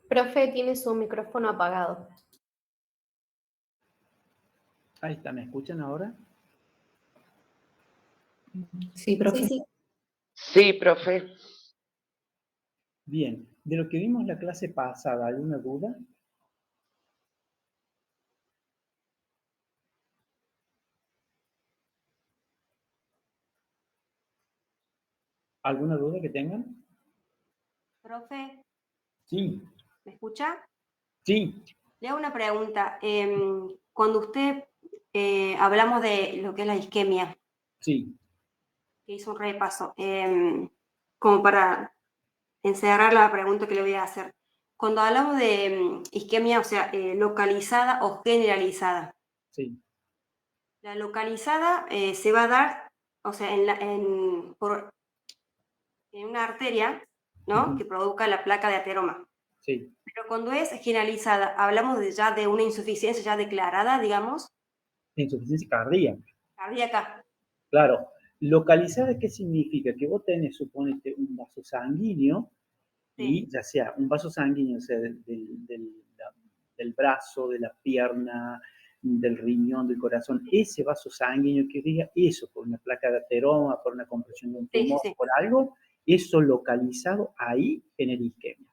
Profe, tiene su micrófono apagado. Ahí está, ¿me escuchan ahora? Sí, profe. Sí. Sí, profe. Bien, de lo que vimos la clase pasada, ¿alguna duda? ¿Alguna duda que tengan? Profe, Sí. ¿me escucha? Sí. Le hago una pregunta. Cuando usted hablamos de lo que es la isquemia, Sí. que hizo un repaso, como para encerrar la pregunta que le voy a hacer. Cuando hablamos de isquemia, o sea, localizada o generalizada. Sí. La localizada se va a dar, o sea, en una arteria, ¿no? Que produzca la placa de ateroma. Sí. Pero cuando es generalizada, hablamos ya de una insuficiencia ya declarada, digamos. Insuficiencia cardíaca. Cardíaca. Claro. Localizada, ¿qué significa? Que vos tenés, suponete, un vaso sanguíneo, y Sí. ya sea un vaso sanguíneo, o sea, del brazo, de la pierna, del riñón, del corazón, ese vaso sanguíneo que diga eso, por una placa de ateroma, por una compresión de un tumor, por algo, eso localizado ahí genera isquemia.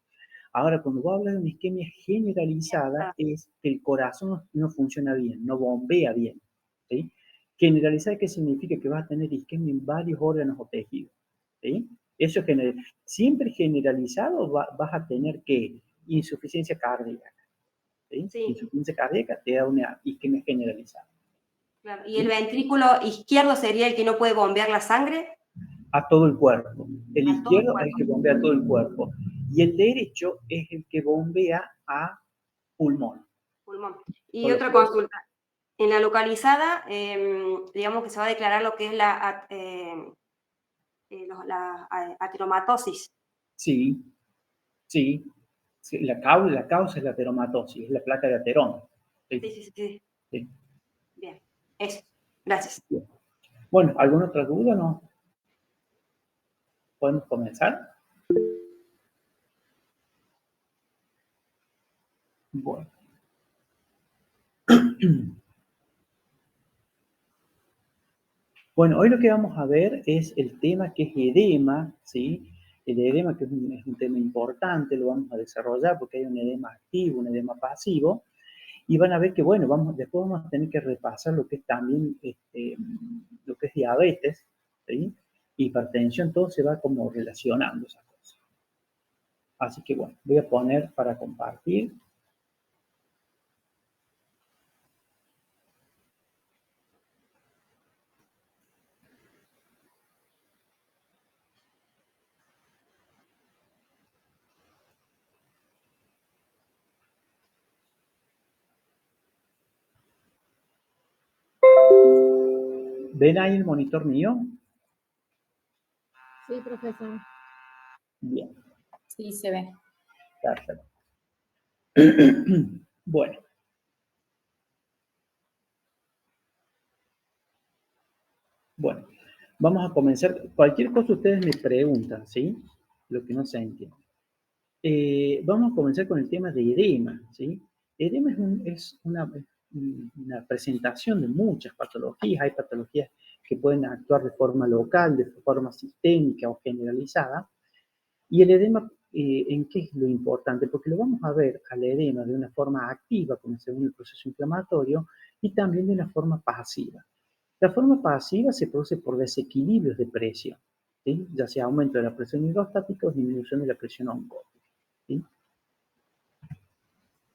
Ahora, cuando vos hablas de una isquemia generalizada, es que el corazón no funciona bien, no bombea bien, ¿sí? Generalizada, ¿qué significa? Que vas a tener isquemia en varios órganos o tejidos, ¿sí? Eso es siempre generalizado vas a tener que insuficiencia cardíaca, ¿sí? Insuficiencia cardíaca te da una isquemia generalizada. Claro. ¿Y el ventrículo izquierdo sería el que no puede bombear la sangre? A todo el cuerpo. El izquierdo es el que bombea a todo el cuerpo. Y el derecho es el que bombea a pulmón. Pulmón. Y otra consulta. En la localizada, digamos que se va a declarar lo que es la ateromatosis. Sí, sí. La causa es la ateromatosis, es la placa de ateroma. Sí. Sí. Bien, eso. Gracias. Bien. Bueno, ¿alguna otra duda o no? ¿Podemos comenzar? Bueno. Bueno, hoy lo que vamos a ver es el tema que es edema, ¿sí? El edema que es un tema importante, lo vamos a desarrollar porque hay un edema activo, un edema pasivo, y van a ver que, bueno, después vamos a tener que repasar lo que es también, lo que es diabetes, ¿sí? Hipertensión, todo se va como relacionando esas cosas. Así que, bueno, voy a poner para compartir. ¿Ven ahí el monitor mío? Sí, profesor. Bien. Sí, se ve. Perfecto. Bueno. Bueno, vamos a comenzar. Cualquier cosa ustedes me preguntan, ¿sí? Lo que no se entiende. Vamos a comenzar con el tema de edema, ¿sí? Edema es una presentación de muchas patologías. Hay patologías que pueden actuar de forma local, de forma sistémica o generalizada. Y el edema, ¿en qué es lo importante? Porque lo vamos a ver al edema de una forma activa, como según el proceso inflamatorio, y también de una forma pasiva. La forma pasiva se produce por desequilibrios de presión, ¿sí? Ya sea aumento de la presión hidrostática o disminución de la presión oncótica, ¿sí?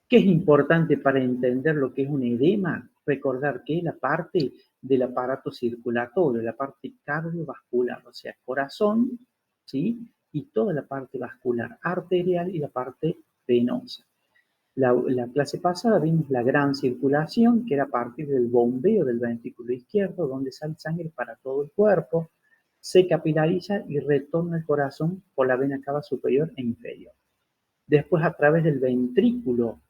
¿Qué es importante para entender lo que es un edema? Recordar que es la parte del aparato circulatorio, la parte cardiovascular, o sea, corazón, ¿sí? Y toda la parte vascular, arterial y la parte venosa. La clase pasada vimos la gran circulación, que era a partir del bombeo del ventrículo izquierdo, donde sale sangre para todo el cuerpo, se capilariza y retorna al corazón por la vena cava superior e inferior. Después, a través del ventrículo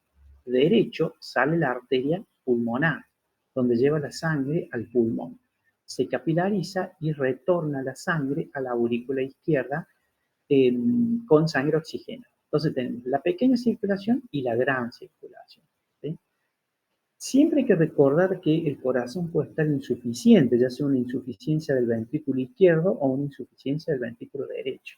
derecho, sale la arteria pulmonar, donde lleva la sangre al pulmón. Se capilariza y retorna la sangre a la aurícula izquierda con sangre oxigenada. Entonces tenemos la pequeña circulación y la gran circulación, ¿sí? Siempre hay que recordar que el corazón puede estar insuficiente, ya sea una insuficiencia del ventrículo izquierdo o una insuficiencia del ventrículo derecho.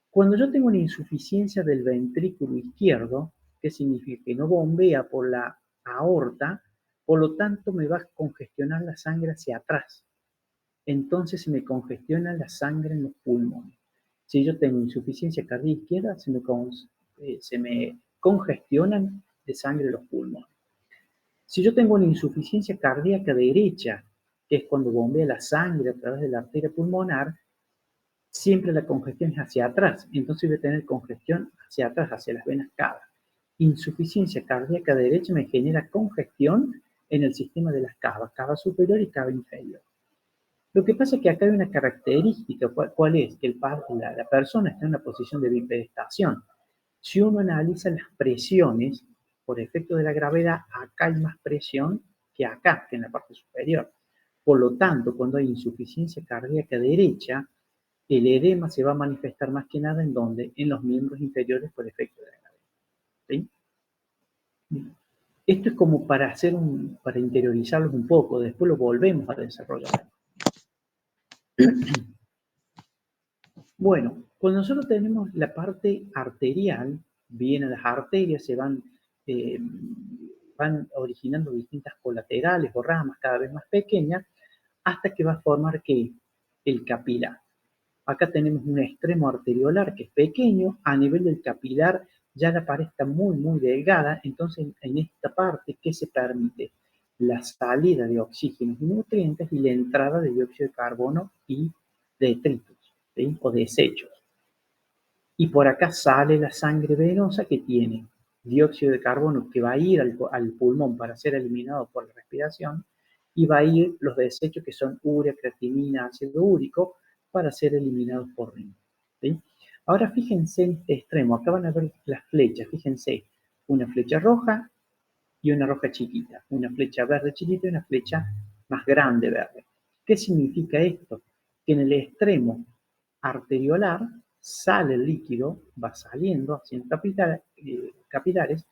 Cuando yo tengo una insuficiencia del ventrículo izquierdo, ¿qué significa? Que no bombea por la aorta, por lo tanto me va a congestionar la sangre hacia atrás. Entonces se me congestiona la sangre en los pulmones. Si yo tengo insuficiencia cardíaca izquierda, se me congestionan de sangre los pulmones. Si yo tengo una insuficiencia cardíaca derecha, que es cuando bombea la sangre a través de la arteria pulmonar, siempre la congestión es hacia atrás. Entonces voy a tener congestión hacia atrás, hacia las venas cavas. Insuficiencia cardíaca derecha me genera congestión en el sistema de las cavas, cava superior y cava inferior. Lo que pasa es que acá hay una característica, ¿cuál es? Que la persona está en una posición de bipedestación. Si uno analiza las presiones, por efecto de la gravedad, acá hay más presión que acá, que en la parte superior. Por lo tanto, cuando hay insuficiencia cardíaca derecha, el edema se va a manifestar más que nada en ¿dónde? En los miembros inferiores por efecto de la gravedad. ¿Sí? Esto es como para interiorizarlos un poco, después lo volvemos a desarrollar. Bueno, cuando nosotros tenemos la parte arterial, vienen las arterias, se van originando distintas colaterales o ramas cada vez más pequeñas, hasta que va a formar ¿qué? El capilar. Acá tenemos un extremo arteriolar que es pequeño, a nivel del capilar ya la pared está muy, muy delgada, entonces en esta parte, ¿qué se permite? La salida de oxígenos y nutrientes y la entrada de dióxido de carbono y detritos, ¿sí? O desechos. Y por acá sale la sangre venosa que tiene dióxido de carbono que va a ir al pulmón para ser eliminado por la respiración y va a ir los desechos que son urea, creatinina, ácido úrico para ser eliminados por riñón, ¿sí? Ahora fíjense en este extremo, acá van a ver las flechas, fíjense, una flecha roja y una roja chiquita, una flecha verde chiquita y una flecha más grande verde. ¿Qué significa esto? Que en el extremo arteriolar sale el líquido, va saliendo haciendo capilares,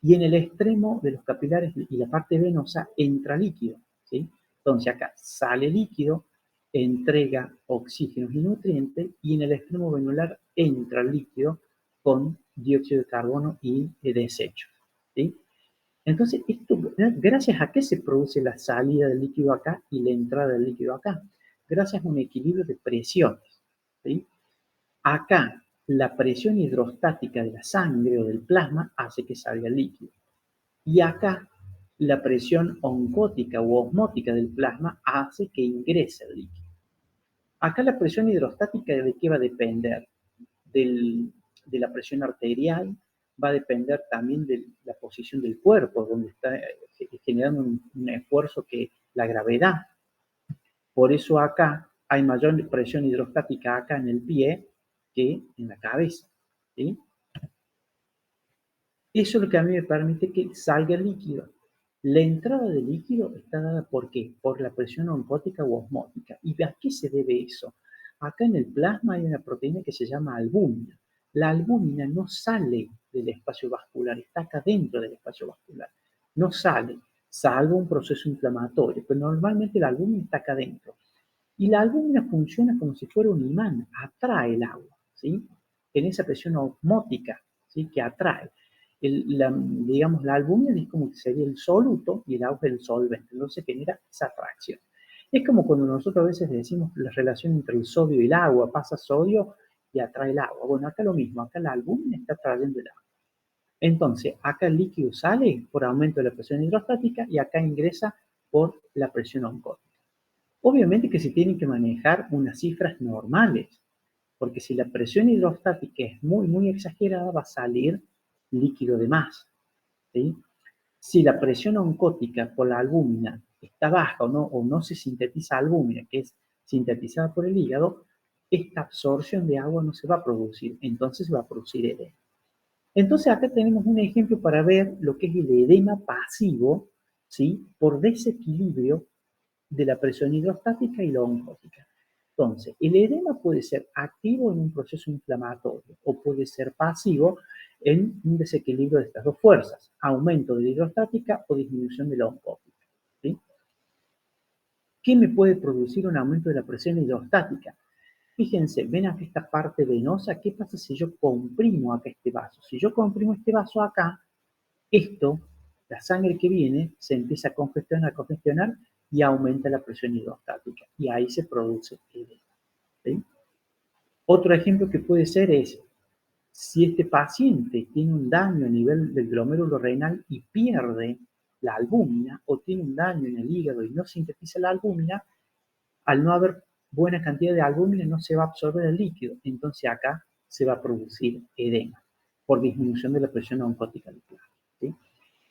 y en el extremo de los capilares y la parte venosa entra líquido, ¿sí? Entonces acá sale líquido, entrega oxígenos y nutrientes, y en el extremo venular entra líquido con dióxido de carbono y desechos, ¿sí? Entonces, esto, ¿gracias a qué se produce la salida del líquido acá y la entrada del líquido acá? Gracias a un equilibrio de presiones, ¿sí? Acá, la presión hidrostática de la sangre o del plasma hace que salga el líquido. Y acá, la presión oncótica u osmótica del plasma hace que ingrese el líquido. Acá la presión hidrostática, ¿de qué va a depender? De la presión arterial, va a depender también de la posición del cuerpo, donde está generando un esfuerzo que la gravedad. Por eso acá hay mayor presión hidrostática acá en el pie que en la cabeza, ¿sí? Eso es lo que a mí me permite que salga el líquido. La entrada del líquido está dada ¿por qué? Por la presión oncótica u osmótica. ¿Y a qué se debe eso? Acá en el plasma hay una proteína que se llama albúmina. La albúmina no sale del espacio vascular, está acá dentro del espacio vascular. No sale, salvo un proceso inflamatorio, pero normalmente la albúmina está acá dentro. Y la albúmina funciona como si fuera un imán, atrae el agua, ¿sí? En esa presión osmótica, ¿sí? Que atrae. Digamos, la albúmina es como que sería el soluto y el agua es el solvente, entonces genera esa atracción. Es como cuando nosotros a veces decimos la relación entre el sodio y el agua, pasa sodio y atrae el agua. Bueno, acá lo mismo, acá la albúmina está atrayendo el agua. Entonces, acá el líquido sale por aumento de la presión hidrostática y acá ingresa por la presión oncótica. Obviamente que se tienen que manejar unas cifras normales, porque si la presión hidrostática es muy, muy exagerada, va a salir líquido de más, ¿sí? Si la presión oncótica por la albúmina está baja o no se sintetiza albúmina, que es sintetizada por el hígado, esta absorción de agua no se va a producir, entonces se va a producir edema. Entonces acá tenemos un ejemplo para ver lo que es el edema pasivo, ¿sí? Por desequilibrio de la presión hidrostática y la oncótica. Entonces, el edema puede ser activo en un proceso inflamatorio o puede ser pasivo en un desequilibrio de estas dos fuerzas, aumento de la hidrostática o disminución de la oncótica. ¿Sí? ¿Qué me puede producir un aumento de la presión hidrostática? Fíjense, ven acá esta parte venosa, ¿qué pasa si yo comprimo acá este vaso? Si yo comprimo este vaso acá, esto, la sangre que viene, se empieza a congestionar y aumenta la presión hidrostática. Y ahí se produce edema. ¿Sí? Otro ejemplo que puede ser es, si este paciente tiene un daño a nivel del glomérulo renal y pierde la albúmina, o tiene un daño en el hígado y no sintetiza la albúmina, al no haber buena cantidad de albúmina no se va a absorber el líquido, entonces acá se va a producir edema por disminución de la presión oncótica del plasma. ¿Sí?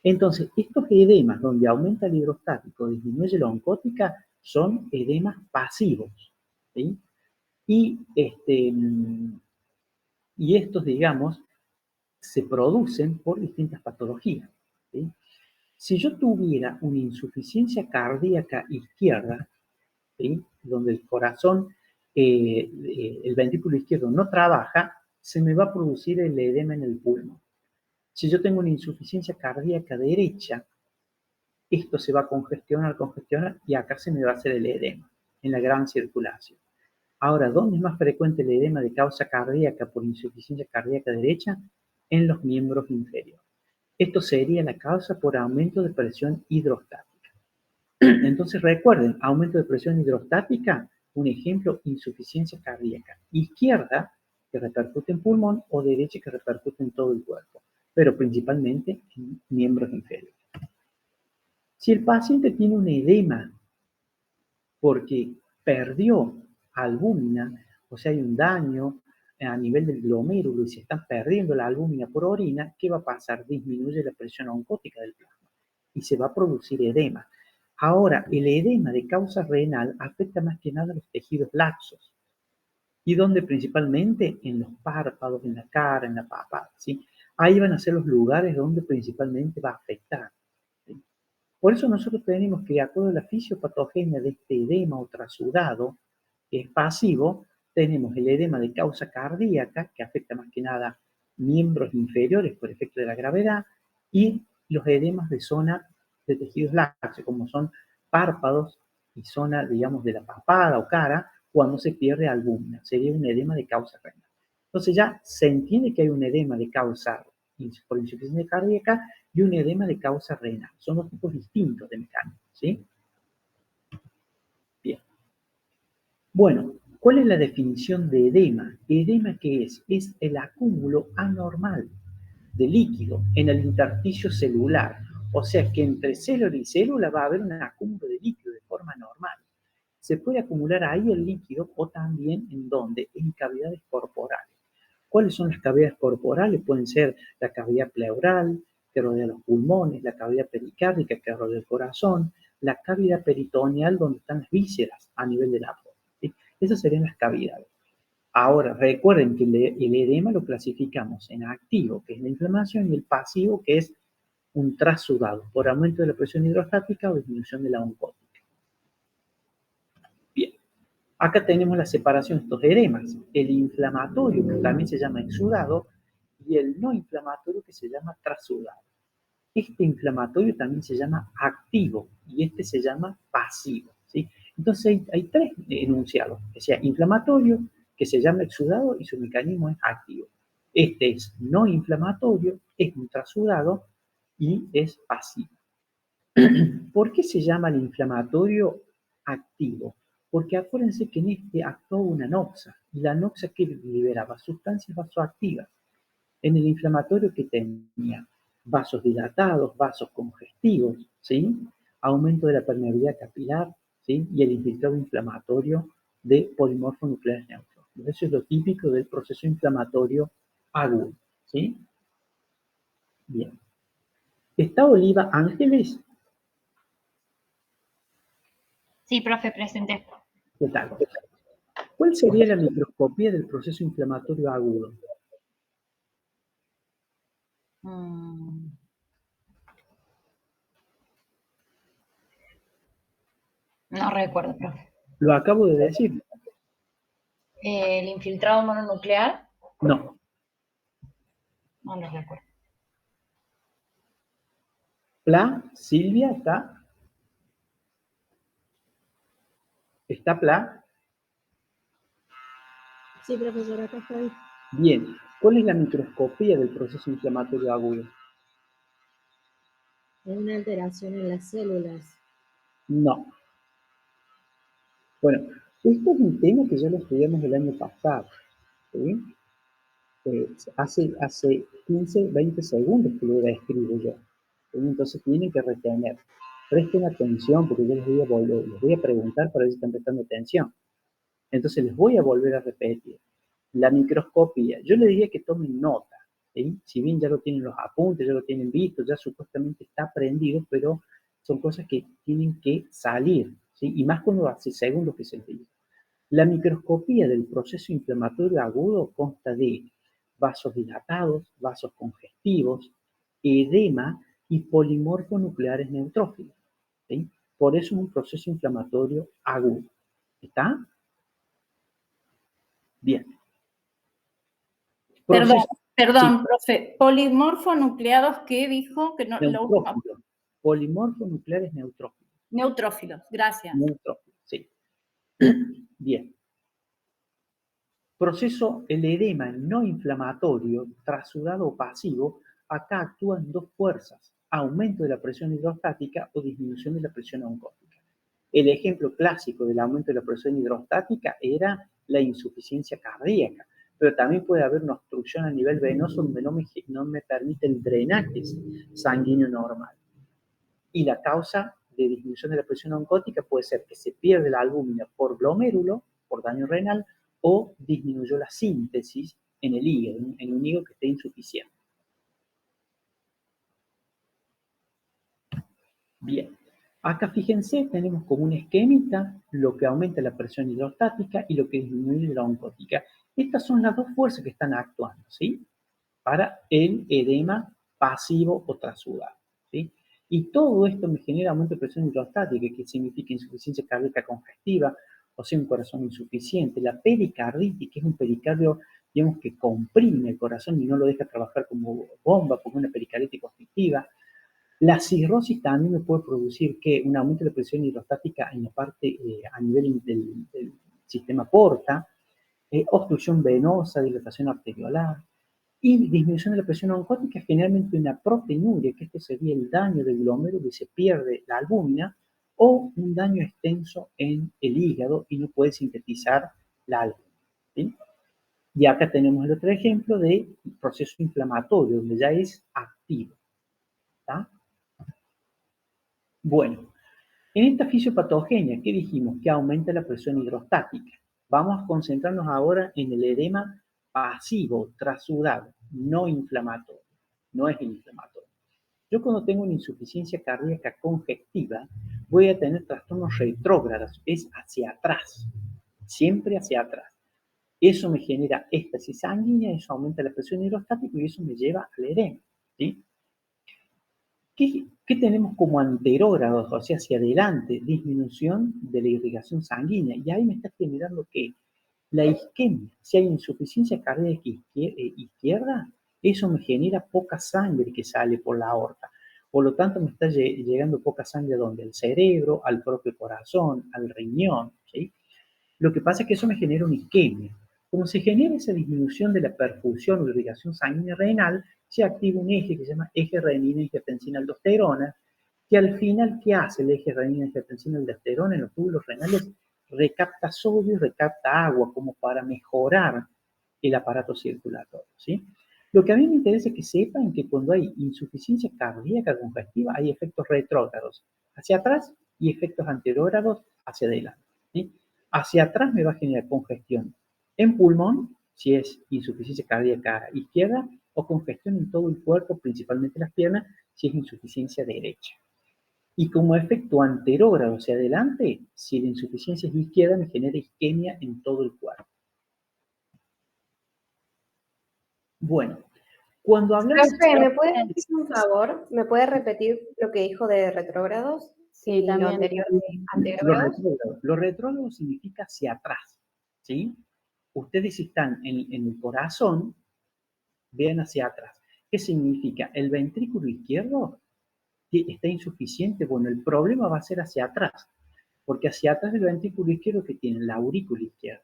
Entonces, estos edemas donde aumenta el hidrostático, disminuye la oncótica, son edemas pasivos. ¿Sí? Y estos, digamos, se producen por distintas patologías. ¿Sí? Si yo tuviera una insuficiencia cardíaca izquierda, ¿sí? Donde el corazón, el ventrículo izquierdo no trabaja, se me va a producir el edema en el pulmón. Si yo tengo una insuficiencia cardíaca derecha, esto se va a congestionar y acá se me va a hacer el edema, en la gran circulación. Ahora, ¿dónde es más frecuente el edema de causa cardíaca por insuficiencia cardíaca derecha? En los miembros inferiores. Esto sería la causa por aumento de presión hidrostática. Entonces recuerden, aumento de presión hidrostática, un ejemplo, insuficiencia cardíaca. Izquierda, que repercute en pulmón, o derecha, que repercute en todo el cuerpo, pero principalmente en miembros inferiores. Si el paciente tiene un edema porque perdió albúmina, o sea, hay un daño a nivel del glomérulo y se está perdiendo la albúmina por orina, ¿qué va a pasar? Disminuye la presión oncótica del plasma y se va a producir edema. Ahora, el edema de causa renal afecta más que nada a los tejidos laxos. ¿Y dónde principalmente? En los párpados, en la cara, en la papada, ¿sí? Ahí van a ser los lugares donde principalmente va a afectar. ¿Sí? Por eso nosotros tenemos que, de acuerdo a la fisiopatogenia de este edema o trasudado, que es pasivo, tenemos el edema de causa cardíaca, que afecta más que nada miembros inferiores por efecto de la gravedad, y los edemas de zona de tejidos lácteos, como son párpados y zona, digamos, de la papada o cara, cuando se pierde albúmina. Sería un edema de causa renal. Entonces ya se entiende que hay un edema de causa por insuficiencia cardíaca y un edema de causa renal. Son dos tipos distintos de mecanismos, ¿sí? Bien. Bueno, ¿cuál es la definición de edema? ¿Edema qué es? Es el acúmulo anormal de líquido en el intersticio celular. O sea que entre célula y célula va a haber un acúmulo de líquido de forma normal. Se puede acumular ahí el líquido o también en donde, en cavidades corporales. ¿Cuáles son las cavidades corporales? Pueden ser la cavidad pleural, que rodea los pulmones, la cavidad pericárdica, que rodea el corazón, la cavidad peritoneal, donde están las vísceras a nivel del abdomen. ¿Sí? Esas serían las cavidades. Ahora, recuerden que el edema lo clasificamos en activo, que es la inflamación, y el pasivo, que es un trasudado, por aumento de la presión hidrostática o disminución de la oncótica. Bien, acá tenemos la separación de estos edemas, el inflamatorio, que también se llama exudado, y el no inflamatorio, que se llama trasudado. Este inflamatorio también se llama activo y este se llama pasivo, ¿sí? Entonces hay tres enunciados, que sea inflamatorio, que se llama exudado y su mecanismo es activo. Este es no inflamatorio, es un trasudado y es pasivo. ¿Por qué se llama el inflamatorio activo? Porque acuérdense que en este actuó una noxa y la noxa que liberaba sustancias vasoactivas. En el inflamatorio que tenía vasos dilatados, vasos congestivos, ¿sí? Aumento de la permeabilidad capilar, ¿sí? Y el infiltrado inflamatorio de polimorfos nucleares neutros. Eso es lo típico del proceso inflamatorio agudo, ¿sí? Bien. ¿Está Oliva Ángeles? Sí, profe, presente. ¿Qué tal? ¿Cuál sería la microscopía del proceso inflamatorio agudo? No recuerdo, profe. Lo acabo de decir. ¿El infiltrado mononuclear? No. No lo recuerdo. Pla, Silvia, ¿está? ¿Está Pla? Sí, profesora, acá estoy. Bien. ¿Cuál es la microscopía del proceso inflamatorio agudo? Es una alteración en las células. No. Bueno, esto es un tema que ya lo estudiamos el año pasado, ¿sí? Hace 15, 20 segundos que lo describo yo. ¿Sí? Entonces tienen que retener. Presten atención porque yo les voy a preguntar para ver si están prestando atención. Entonces les voy a volver a repetir. La microscopía, yo les diría que tomen nota, ¿sí? Si bien ya lo tienen los apuntes, ya lo tienen visto, ya supuestamente está aprendido, pero son cosas que tienen que salir, ¿sí? Y más cuando hace segundos que se les dice. La microscopía del proceso inflamatorio agudo consta de vasos dilatados, vasos congestivos, edema y polimorfonucleares neutrófilos, ¿sí? Por eso es un proceso inflamatorio agudo. ¿Está? Bien. Proceso, Perdón, sí, profe. Polimorfonucleados, ¿qué dijo? Que no, la última. neutrófilos. Polimorfonucleares neutrófilos. Neutrófilos, gracias. Neutrófilos, sí. Bien. Proceso, el edema no inflamatorio, trasudado o pasivo, acá actúan dos fuerzas, aumento de la presión hidrostática o disminución de la presión oncótica. El ejemplo clásico del aumento de la presión hidrostática era la insuficiencia cardíaca, pero también puede haber una obstrucción a nivel venoso donde no me permite el drenaje sanguíneo normal. Y la causa de disminución de la presión oncótica puede ser que se pierde la albúmina por glomérulo, por daño renal, o disminuyó la síntesis en el hígado, en un hígado que esté insuficiente. Bien, acá fíjense, tenemos como un esquemita lo que aumenta la presión hidrostática y lo que disminuye la oncótica. Estas son las dos fuerzas que están actuando, ¿sí? Para el edema pasivo o trasudado, ¿sí? Y todo esto me genera aumento de presión hidrostática, que significa insuficiencia cardíaca congestiva, o sea, un corazón insuficiente. La pericarditis, que es un pericardio, digamos, que comprime el corazón y no lo deja trabajar como bomba, porque es una pericarditis congestiva. La cirrosis también me puede producir que un aumento de presión hidrostática en la parte a nivel del sistema porta, obstrucción venosa, dilatación arteriolar y disminución de la presión oncótica, generalmente una proteinuria, que este sería el daño del glomérulo y se pierde la albúmina, o un daño extenso en el hígado y no puede sintetizar la albúmina, ¿sí? Y acá tenemos el otro ejemplo de proceso inflamatorio, donde ya es activo, ¿tá? Bueno, en esta fisiopatogenia, ¿qué dijimos? Que aumenta la presión hidrostática. Vamos a concentrarnos ahora en el edema pasivo, trasudado, no inflamatorio. No es inflamatorio. Yo cuando tengo una insuficiencia cardíaca congestiva, voy a tener trastornos retrógrados, es hacia atrás, siempre hacia atrás. Eso me genera éstasis sanguínea, eso aumenta la presión hidrostática y eso me lleva al edema, ¿sí? ¿Qué tenemos como anterógrados, o sea, hacia adelante? Disminución de la irrigación sanguínea. Y ahí me está generando que la isquemia, si hay insuficiencia cardíaca izquierda, eso me genera poca sangre que sale por la aorta. Por lo tanto, me está llegando poca sangre donde al cerebro, al propio corazón, al riñón, ¿sí? Lo que pasa es que eso me genera una isquemia. Como se genera esa disminución de la perfusión o irrigación sanguínea renal, se activa un eje que se llama eje renina-angiotensina-aldosterona, que al final, ¿qué hace el eje renina-angiotensina-aldosterona en los túbulos renales? Recapta sodio y recapta agua como para mejorar el aparato circulatorio, ¿sí? Lo que a mí me interesa es que sepan que cuando hay insuficiencia cardíaca congestiva hay efectos retrógrados hacia atrás y efectos anterógrados hacia adelante, ¿sí? Hacia atrás me va a generar congestión en pulmón, si es insuficiencia cardíaca izquierda, o congestión en todo el cuerpo, principalmente las piernas, si es insuficiencia derecha. Y como efecto anterógrado hacia adelante, si la insuficiencia es izquierda, me genera isquemia en todo el cuerpo. Bueno, cuando hablamos... Profe, ¿me puede hacer un favor? ¿Me puede repetir lo que dijo de retrógrados? Sí, Y también. lo anterior de anterógrados. Los retrógrados significa hacia atrás, ¿sí? ustedes están en el corazón, vean hacia atrás. ¿Qué significa? El ventrículo izquierdo está insuficiente. Bueno, el problema va a ser hacia atrás, porque hacia atrás del ventrículo izquierdo que tiene la aurícula izquierda,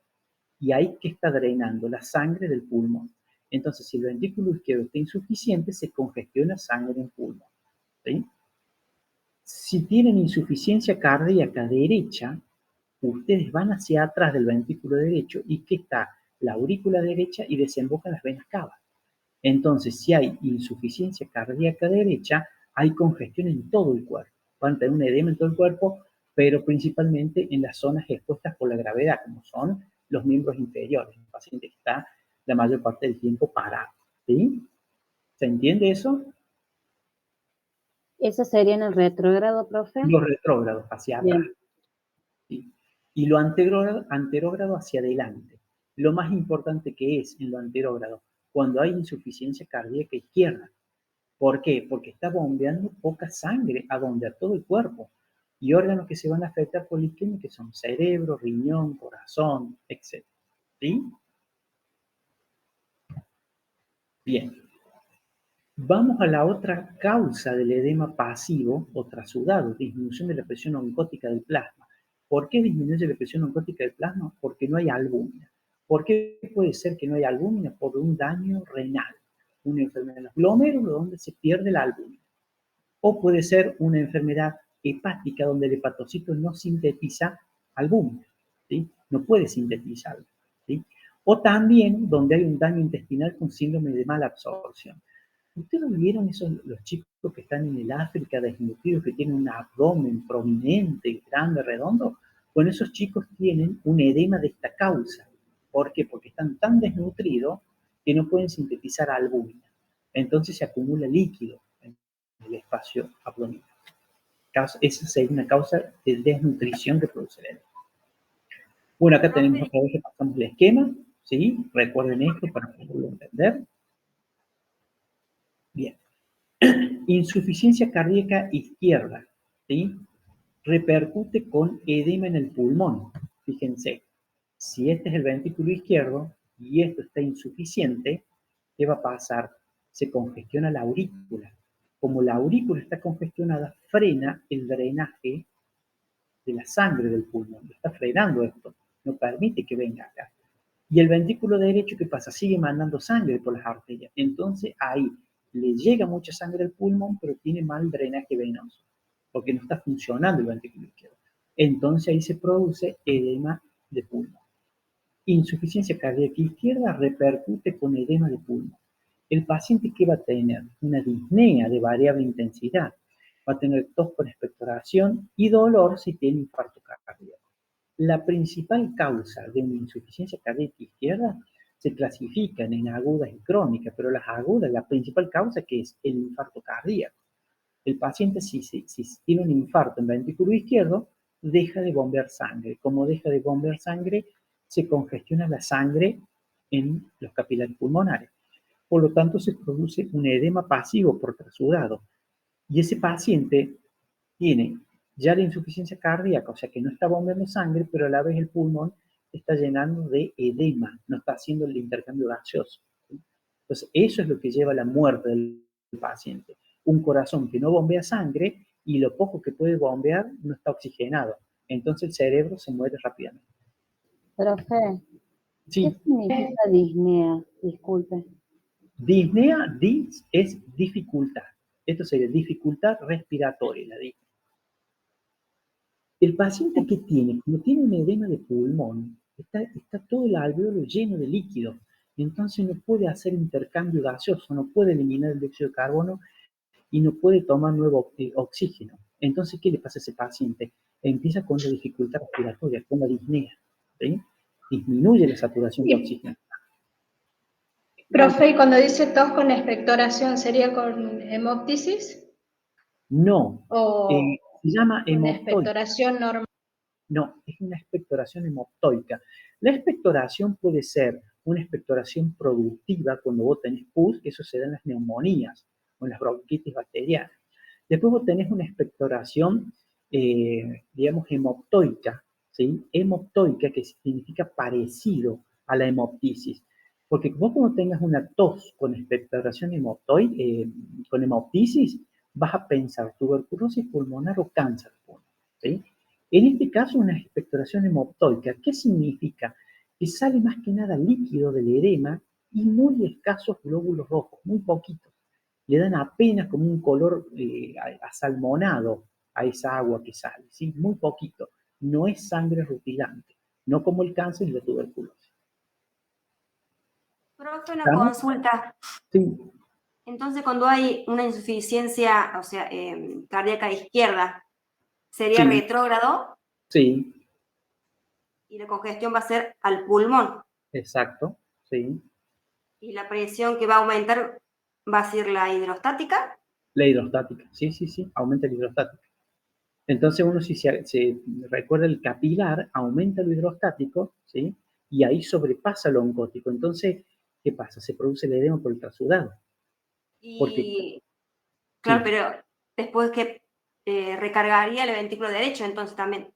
y ahí que está drenando la sangre del pulmón. Entonces, si el ventrículo izquierdo está insuficiente, se congestiona sangre en el pulmón, ¿sí? Si tienen insuficiencia cardíaca derecha, ustedes van hacia atrás del ventrículo derecho y que está la aurícula derecha y desembocan las venas cavas. Entonces, si hay insuficiencia cardíaca derecha, hay congestión en todo el cuerpo. Van a tener un edema en todo el cuerpo, pero principalmente en las zonas expuestas por la gravedad, como son los miembros inferiores. El paciente que está la mayor parte del tiempo parado. ¿Sí? ¿Se entiende eso? ¿Eso sería en el retrógrado, profe? Los retrógrados hacia atrás. Bien. ¿Sí? Y lo anterógrado hacia adelante. Lo más importante que es en lo anterógrado, cuando hay insuficiencia cardíaca izquierda. ¿Por qué? Porque está bombeando poca sangre a todo el cuerpo. Y órganos que se van a afectar por la isquemia, que son cerebro, riñón, corazón, etc. ¿Sí? Bien. Vamos a la otra causa del edema pasivo o trasudado, disminución de la presión oncótica del plasma. ¿Por qué disminuye la presión oncótica del plasma? Porque no hay albúmina. ¿Por qué puede ser que no hay albúmina? Por un daño renal, una enfermedad de los glomérulos donde se pierde la albúmina. O puede ser una enfermedad hepática donde el hepatocito no sintetiza albúmina, ¿sí? No puede sintetizarlo, ¿sí? O también donde hay un daño intestinal con síndrome de mala absorción. ¿Ustedes vieron los chicos que están en el África desnutridos, que tienen un abdomen prominente, grande, redondo? Bueno, esos chicos tienen un edema de esta causa. ¿Por qué? Porque están tan desnutridos que no pueden sintetizar albúmina. Entonces se acumula líquido en el espacio abdominal. Esa sería una causa de desnutrición que produce el edema. Bueno, acá tenemos otra vez que pasamos el esquema, ¿sí? Recuerden esto para poderlo entender. Bien. Insuficiencia cardíaca izquierda, ¿sí? Repercute con edema en el pulmón. Fíjense, si este es el ventrículo izquierdo y esto está insuficiente, ¿qué va a pasar? Se congestiona la aurícula. Como la aurícula está congestionada, frena el drenaje de la sangre del pulmón. Está frenando esto, no permite que venga acá. Y el ventrículo derecho, ¿qué pasa? Sigue mandando sangre por las arterias. Entonces ahí le llega mucha sangre al pulmón, pero tiene mal drenaje venoso, porque no está funcionando el ventrículo izquierdo. Entonces ahí se produce edema de pulmón. Insuficiencia cardíaca izquierda repercute con edema de pulmón. El paciente, ¿qué va a tener? Una disnea de variable intensidad. Va a tener tos con expectoración y dolor si tiene infarto cardíaco. La principal causa de una insuficiencia cardíaca izquierda se clasifican en agudas y crónicas, pero las agudas, la principal causa que es el infarto cardíaco. El paciente, si tiene un infarto en el ventrículo izquierdo, deja de bombear sangre. Como deja de bombear sangre, se congestiona la sangre en los capilares pulmonares. Por lo tanto, se produce un edema pasivo por trasudado. Y ese paciente tiene ya la insuficiencia cardíaca, o sea que no está bombeando sangre, pero a la vez el pulmón está llenando de edema, no está haciendo el intercambio gaseoso. Entonces, eso es lo que lleva a la muerte del paciente. Un corazón que no bombea sangre y lo poco que puede bombear no está oxigenado. Entonces el cerebro se muere rápidamente. Profe, Sí. ¿qué significa disnea? Disculpe. Disnea, es dificultad. Esto sería dificultad respiratoria, la disnea. El paciente que tiene, como tiene un edema de pulmón, está todo el alveolo lleno de líquido, entonces no puede hacer intercambio gaseoso, no puede eliminar el dióxido de carbono y no puede tomar nuevo oxígeno. Entonces, ¿qué le pasa a ese paciente? Empieza con la dificultad respiratoria, con la disnea, ¿sí? Disminuye la saturación de oxígeno. Profe, y cuando dice tos con expectoración, ¿sería con hemoptisis? No, ¿O se llama con hemoptosis. expectoración normal? No, es una expectoración hemoptoica. La expectoración puede ser una expectoración productiva cuando vos tenés pus, eso se da en las neumonías o en las bronquitis bacterianas. Después vos tenés una expectoración, digamos, hemoptoica, ¿sí? Hemoptoica, que significa parecido a la hemoptisis. Porque vos cuando tengas una tos con expectoración con hemoptisis, vas a pensar tuberculosis pulmonar o cáncer pulmonar, ¿sí? En este caso, una expectoración hemoptoica, ¿qué significa? Que sale más que nada líquido del edema y muy escasos glóbulos rojos, muy poquitos. Le dan apenas como un color asalmonado a esa agua que sale, ¿sí? Muy poquito. No es sangre rutilante, no como el cáncer y la tuberculosis. Profe, una ¿Estamos? consulta. Sí, Entonces, cuando hay una insuficiencia, o sea, cardíaca izquierda, sería sí, retrógrado sí, y la congestión va a ser al pulmón. exacto, sí. Y la presión que va a aumentar va a ser la hidrostática. La hidrostática, sí, sí, sí, aumenta la hidrostática. Entonces uno si se recuerda el capilar, aumenta lo hidrostático, ¿sí? Y ahí sobrepasa lo oncótico. Entonces, ¿qué pasa? Se produce el edema por el trasudado. Porque, Y claro, sí, pero después que recargaría el ventrículo derecho, entonces también.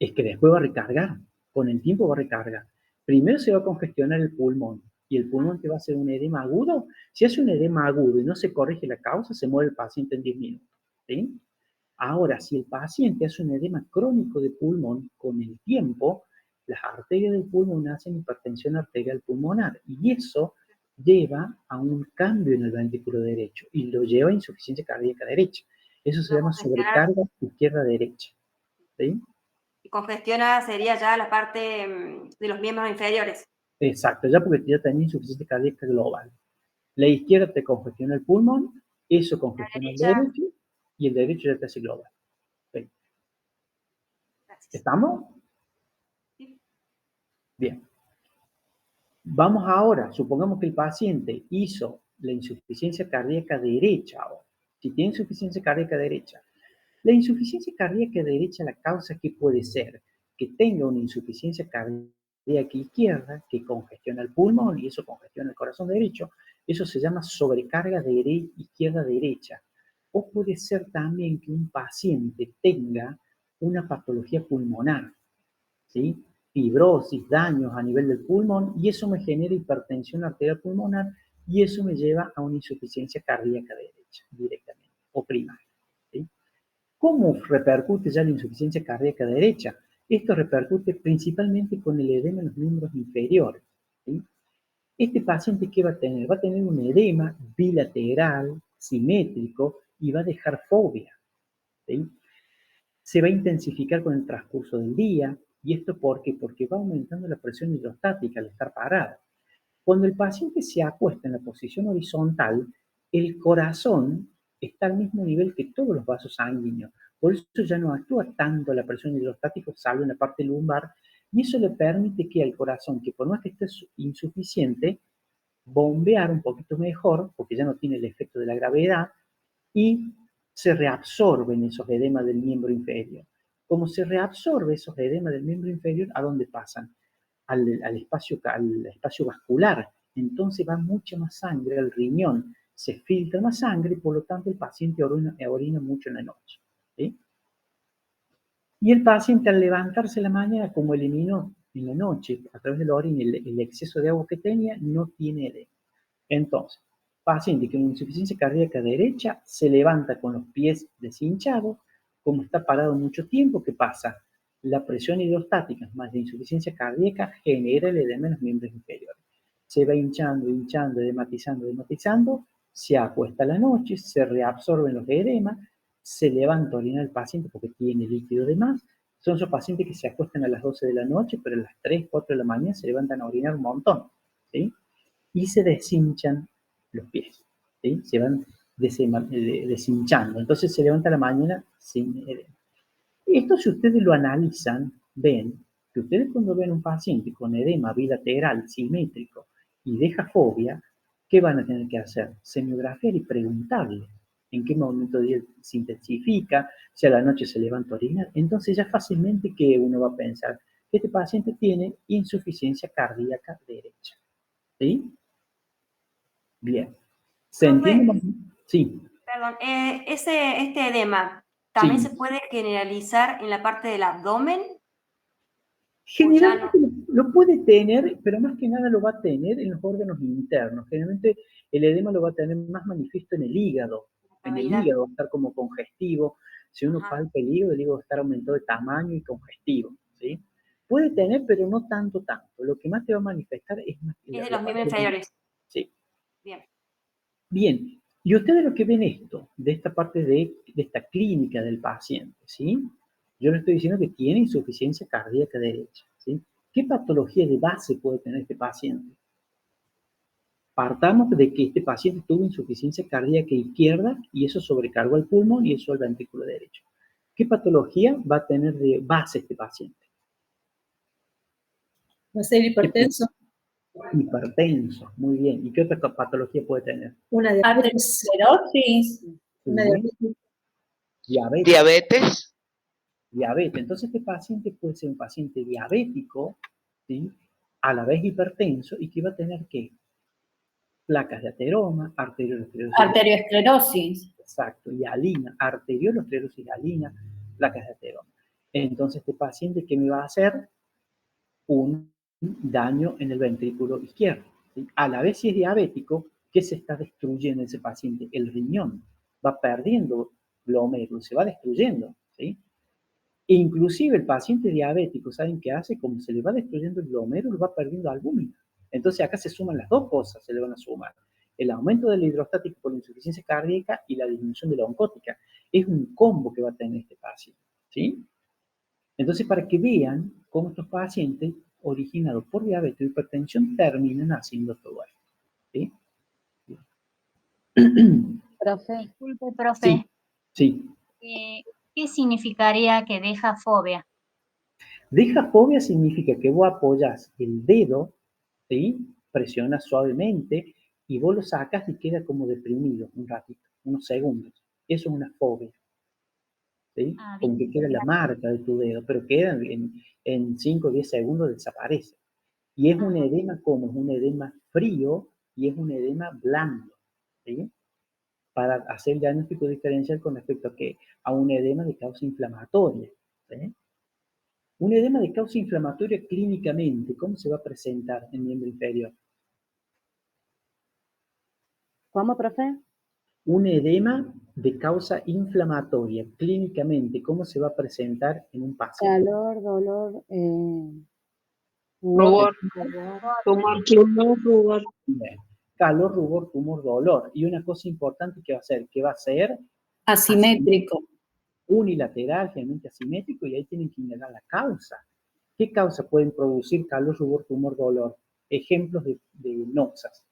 es que después va a recargar, con el tiempo va a recargar. Primero se va a congestionar el pulmón, y el pulmón te va a hacer un edema agudo. Si hace un edema agudo y no se corrige la causa, se muere el paciente en 10 minutos, ¿sí? Ahora, si el paciente hace un edema crónico de pulmón, con el tiempo, las arterias del pulmón hacen hipertensión arterial pulmonar, y eso lleva a un cambio en el ventrículo derecho, y lo lleva a insuficiencia cardíaca derecha. Eso se Va a llama congestionar, sobrecarga izquierda-derecha, ¿sí? y congestiona sería ya la parte de los miembros inferiores. Exacto, ya porque ya tenés insuficiencia cardíaca global. La izquierda te congestiona el pulmón, eso La congestiona el derecha, derecho, y el derecho ya te hace global. ¿Sí? gracias. ¿Estamos? Sí. Bien. Vamos ahora, supongamos que el paciente hizo la insuficiencia cardíaca derecha ahora. Si tiene insuficiencia cardíaca derecha, la insuficiencia cardíaca derecha, la causa que puede ser que tenga una insuficiencia cardíaca izquierda que congestiona el pulmón y eso congestiona el corazón derecho. Eso se llama sobrecarga izquierda-derecha. O puede ser también que un paciente tenga una patología pulmonar, ¿sí? Fibrosis, daños a nivel del pulmón, y eso me genera hipertensión arterial pulmonar, y eso me lleva a una insuficiencia cardíaca derecha directamente, o primaria, ¿sí? ¿Cómo repercute ya la insuficiencia cardíaca derecha? Esto repercute principalmente con el edema en los miembros inferiores, ¿sí? Este paciente, ¿qué va a tener? Va a tener un edema bilateral, simétrico, y va a dejar fobia, ¿sí? Se va a intensificar con el transcurso del día. ¿Y esto por qué? Porque va aumentando la presión hidrostática al estar parado. Cuando el paciente se acuesta en la posición horizontal, el corazón está al mismo nivel que todos los vasos sanguíneos. Por eso ya no actúa tanto la presión hidrostática, salvo en la parte lumbar, y eso le permite que al corazón, que por más que esté insuficiente, bombear un poquito mejor, porque ya no tiene el efecto de la gravedad, y se reabsorben esos edemas del miembro inferior. Como se reabsorbe esos edemas del miembro inferior, ¿a dónde pasan? Al espacio vascular. Entonces va mucha más sangre al riñón, se filtra más sangre, por lo tanto el paciente orina mucho en la noche, ¿sí? Y el paciente al levantarse en la mañana, como eliminó en la noche a través de la orina el exceso de agua que tenía, no tiene edema. Entonces, paciente con insuficiencia cardíaca derecha se levanta con los pies deshinchados, como está parado mucho tiempo, ¿qué pasa? La presión hidrostática más la insuficiencia cardíaca genera el edema en los miembros inferiores. Se va hinchando, hinchando, edematizando, edematizando, se acuesta a la noche, se reabsorben los edemas, se levanta a orinar el paciente porque tiene líquido de más. Son esos pacientes que se acuestan a las 12 de la noche, pero a las 3, 4 de la mañana se levantan a orinar un montón, ¿sí? Y se deshinchan los pies, ¿sí? Se van deshinchando. Entonces se levanta a la mañana sin edema. Esto, si ustedes lo analizan, ven que ustedes cuando ven un paciente con edema bilateral, simétrico y deja fobia, ¿qué van a tener que hacer? Semiografiar y preguntarle en qué momento del día se intensifica, si a la noche se levanta a orinar. Entonces ya fácilmente que uno va a pensar que este paciente tiene insuficiencia cardíaca derecha, ¿sí? Bien. ¿Se entiende más? Profe, Sí, perdón, este edema también sí. se puede generalizar en la parte del abdomen o ya Generalmente, no. Lo puede tener, pero más que nada lo va a tener en los órganos internos. Generalmente el edema lo va a tener más manifiesto en el hígado. En el hígado va a estar como congestivo. Si uno palpa el hígado va a estar aumentado de tamaño y congestivo, ¿sí? Puede tener, pero no tanto. Lo que más te va a manifestar es más... Es de los miembros inferiores. Sí. Bien. Bien. Y ustedes lo que ven esto, de esta parte de esta clínica del paciente, ¿sí? Yo le estoy diciendo que tiene insuficiencia cardíaca derecha, ¿sí? ¿Qué patología de base puede tener este paciente? Partamos de que este paciente tuvo insuficiencia cardíaca izquierda y eso sobrecargó el pulmón y eso al ventrículo derecho. ¿Qué patología va a tener de base este paciente? Va a ser hipertenso. Hipertenso, muy bien. ¿Y qué otra patología puede tener? Una diabetes. Aterosclerosis. Una diabetes. Diabetes. Diabetes. Entonces este paciente puede ser un paciente diabético, ¿sí? A la vez hipertenso y que va a tener ¿qué? Placas de ateroma, Arteriosclerosis. Exacto, y alina, arteriolosclerosis alina, placas de ateroma. Entonces este paciente, ¿qué me va a hacer? Un daño en el ventrículo izquierdo, ¿sí? A la vez, si es diabético, ¿qué se está destruyendo ese paciente? El riñón. Va perdiendo glomérulos, se va destruyendo, ¿sí? Inclusive el paciente diabético, ¿saben qué hace? Como se le va destruyendo el glomérulo, va perdiendo albúmina. Entonces acá se suman las dos cosas, se le van a sumar. El aumento de la hidrostática por la insuficiencia cardíaca y la disminución de la oncótica. Es un combo que va a tener este paciente, ¿sí? Entonces, para que vean cómo estos pacientes originados por diabetes o hipertensión terminan haciendo todo esto, ¿sí? Profe, Disculpe, profe. Sí. ¿Qué significaría que deja fobia? Deja fobia significa que vos apoyas el dedo, ¿sí? Presionas suavemente y vos lo sacas y queda como deprimido un ratito, unos segundos. Eso es una fobia, ¿sí? Como que queda la marca de tu dedo, pero queda en 5 o 10 segundos desaparece. Y es un edema como es un edema frío y es un edema blando, ¿sí? Para hacer el diagnóstico diferencial con respecto a un edema de causa inflamatoria, ¿sí? Un edema de causa inflamatoria clínicamente, ¿cómo se va a presentar en miembro inferior? ¿cómo, profe? Un edema de causa inflamatoria clínicamente, ¿cómo se va a presentar en un paciente? Calor, dolor, Rubor. Rubor. Bien. Calor, rubor, tumor, dolor. Y una cosa importante que va a ser, Asimétrico. unilateral, generalmente asimétrico, y ahí tienen que indagar la causa. ¿Qué causa pueden producir calor, rubor, tumor, dolor? Ejemplos de noxas.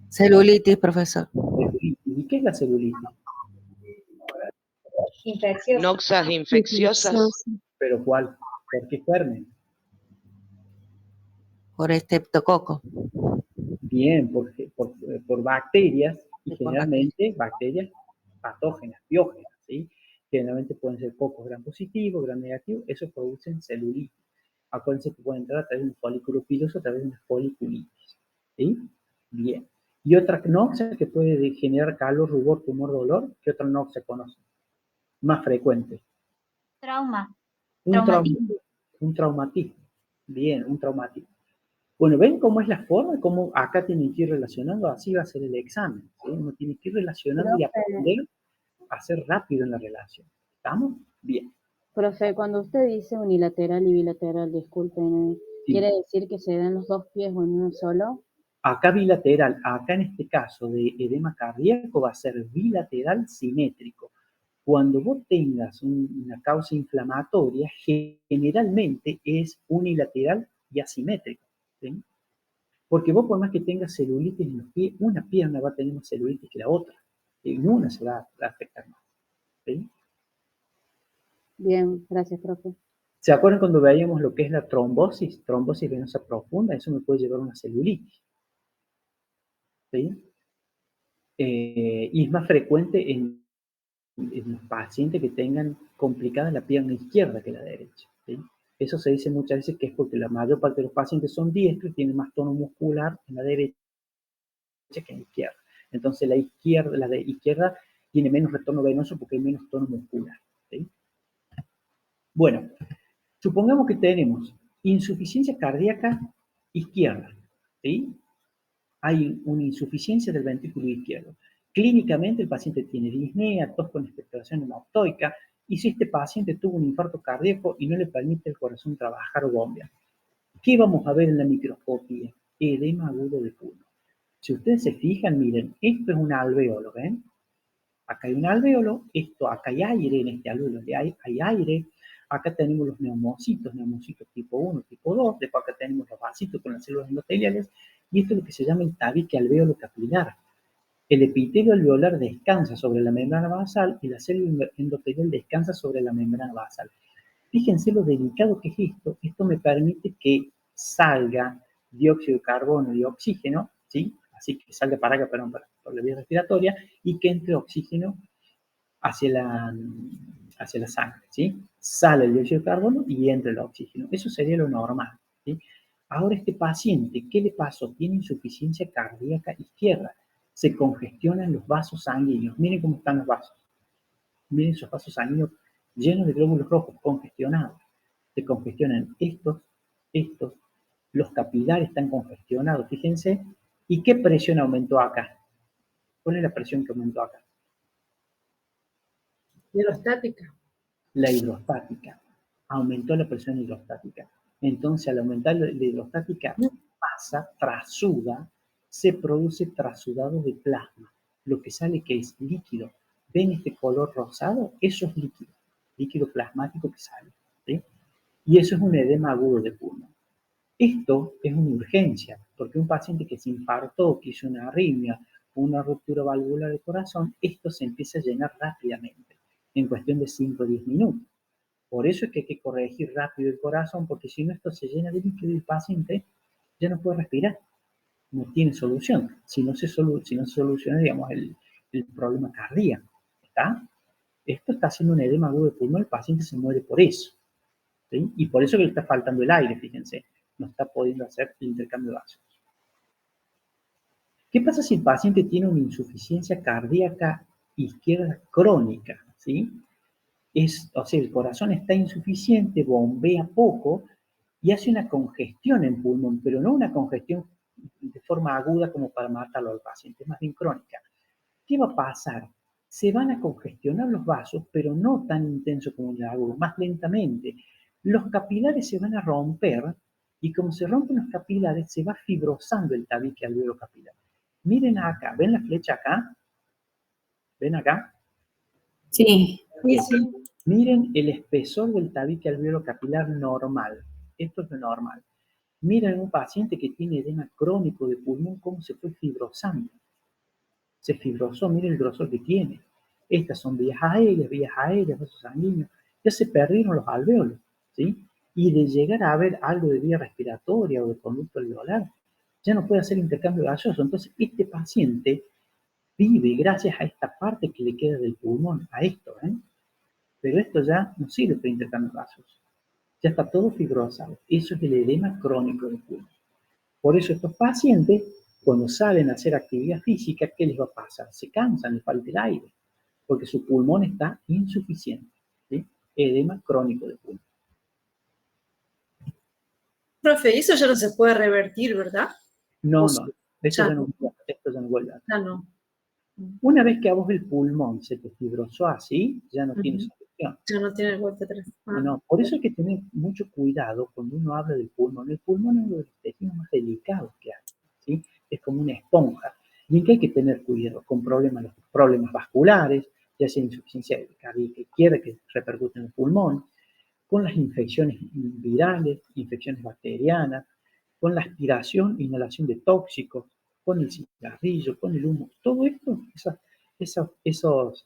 Celulitis, profesor. ¿Y qué es la celulitis? Infecciosa. Noxas infecciosas. ¿Pero cuál? ¿Por qué germen? Por estreptococo. Bien, por bacterias, y generalmente bacterias patógenas, biógenas, ¿sí? Generalmente pueden ser cocos gram positivos, gram negativos, eso producen celulitis. Acuérdense que pueden entrar a través de un folículo piloso, a través de una foliculitis, ¿sí? Bien. ¿Y otra noxa que puede generar calor, rubor, tumor, dolor? ¿Qué otra noxa conocen? Más frecuente. Trauma. Un traumatismo. Bien, un traumatismo. Bueno, ¿ven cómo es la forma? Cómo acá tienen que ir relacionando, así va a ser el examen, ¿sí? Uno tiene que ir relacionando y aprender a ser rápido en la relación. ¿Estamos? Bien. Profe, cuando usted dice unilateral y bilateral, disculpen, Sí. ¿quiere decir que se dan los dos pies o en uno solo? Acá bilateral, acá en este caso de edema cardíaco va a ser bilateral simétrico. Cuando vos tengas una causa inflamatoria, generalmente es unilateral y asimétrico, ¿sí? Porque vos por más que tengas celulitis en los pies, una pierna va a tener más celulitis que la otra. Y una se va a afectar más, ¿sí? Bien, gracias, profe. ¿Se acuerdan cuando veíamos lo que es la trombosis? Trombosis venosa profunda, eso me puede llevar a una celulitis, ¿sí? Y es más frecuente en los pacientes que tengan complicada la pierna izquierda que la derecha, ¿sí? Eso se dice muchas veces que es porque la mayor parte de los pacientes son diestros y tienen más tono muscular en la derecha que en la izquierda. Entonces la de izquierda tiene menos retorno venoso porque hay menos tono muscular, ¿sí? Bueno, Supongamos que tenemos insuficiencia cardíaca izquierda, ¿sí? Hay una insuficiencia del ventrículo izquierdo. Clínicamente el paciente tiene disnea, tos con expectoración hemoptoica, y si este paciente tuvo un infarto cardíaco y no le permite el corazón trabajar o bombear, ¿qué vamos a ver en la microscopía? Edema agudo de pulmón. Si ustedes se fijan, miren, esto es un alvéolo, ¿ven? Acá hay un alvéolo, acá hay aire, en este alvéolo hay aire, acá tenemos los neumocitos tipo 1, tipo 2, después acá tenemos los vasitos con las células endoteliales, y esto es lo que se llama el tabique alvéolo capilar. El epitelio alveolar descansa sobre la membrana basal y la célula endotelial descansa sobre la membrana basal. Fíjense lo delicado que es esto. Esto me permite que salga dióxido de carbono y oxígeno, ¿sí? Así que salga para acá, perdón, por la vía respiratoria, y que entre oxígeno hacia la sangre, ¿sí? Sale el dióxido de carbono y entra el oxígeno. Eso sería lo normal, ¿sí? Ahora este paciente, ¿qué le pasó? Tiene insuficiencia cardíaca izquierda. Se congestionan los vasos sanguíneos. Miren cómo están los vasos. Miren esos vasos sanguíneos llenos de glóbulos rojos, congestionados. Se congestionan estos, los capilares están congestionados, fíjense. ¿Y qué presión aumentó acá? ¿Cuál es la presión que aumentó acá? Hidrostática. La hidrostática. Aumentó la presión hidrostática. Entonces, al aumentar la hidrostática, pasa, trasuda, se produce trasudado de plasma. Lo que sale que es líquido. ¿Ven este color rosado? Eso es líquido. Líquido plasmático que sale, ¿sí? Y eso es un edema agudo de pulmón. Esto es una urgencia, porque un paciente que se infartó, que hizo una arritmia, una ruptura valvular del corazón, esto se empieza a llenar rápidamente, en cuestión de 5 o 10 minutos. Por eso es que hay que corregir rápido el corazón, porque si no esto se llena de líquido y el paciente ya no puede respirar, no tiene solución. Si no se soluciona, digamos, el problema cardíaco, ¿está? Esto está haciendo un edema agudo de pulmón, el paciente se muere por eso, ¿sí? Y por eso que le está faltando el aire, fíjense, no está pudiendo hacer el intercambio de gases. ¿Qué pasa si el paciente tiene una insuficiencia cardíaca izquierda crónica, ¿sí? O sea, el corazón está insuficiente, bombea poco y hace una congestión en pulmón, pero no una congestión de forma aguda como para matarlo al paciente, más bien crónica. ¿Qué va a pasar? Se van a congestionar los vasos, pero no tan intenso como el agudo, más lentamente. Los capilares se van a romper y como se rompen los capilares, se va fibrosando el tabique alvéolo capilar. Miren acá, ¿ven la flecha acá? ¿Ven acá? Sí. Miren el espesor del tabique alvéolo capilar normal. Esto es lo normal. Miren un paciente que tiene edema crónico de pulmón, cómo se fue fibrosando. Se fibrosó, miren el grosor que tiene. Estas son vías aéreas, vasos sanguíneos. Ya se perdieron los alvéolos, ¿sí? Y de llegar a haber algo de vía respiratoria o de conducto alveolar, ya no puede hacer intercambio gaseoso. Entonces, este paciente vive gracias a esta parte que le queda del pulmón, a esto, ¿eh? Pero esto ya no sirve para intercambio gaseoso. Ya está todo fibrosado. Eso es el edema crónico del pulmón. Por eso estos pacientes, cuando salen a hacer actividad física, ¿qué les va a pasar? Se cansan, les falta el aire, porque su pulmón está insuficiente, ¿sí? Edema crónico del pulmón. Profe, eso ya no se puede revertir, ¿verdad? No, O esto ya ya no vuelve a Ya no. Una vez que a vos el pulmón se te fibrosó así, ya no tiene solución. Ya no tiene vuelta atrás. No, por eso hay que tener mucho cuidado cuando uno habla del pulmón. El pulmón es uno de los tejidos más delicados que hay, ¿sí? Es como una esponja. Y en que hay que tener cuidado con los problemas vasculares, ya sea insuficiencia cardíaca izquierda que repercute en el pulmón, con las infecciones virales, infecciones bacterianas, con la aspiración e inhalación de tóxicos, con el cigarrillo, con el humo. Todo esto, esos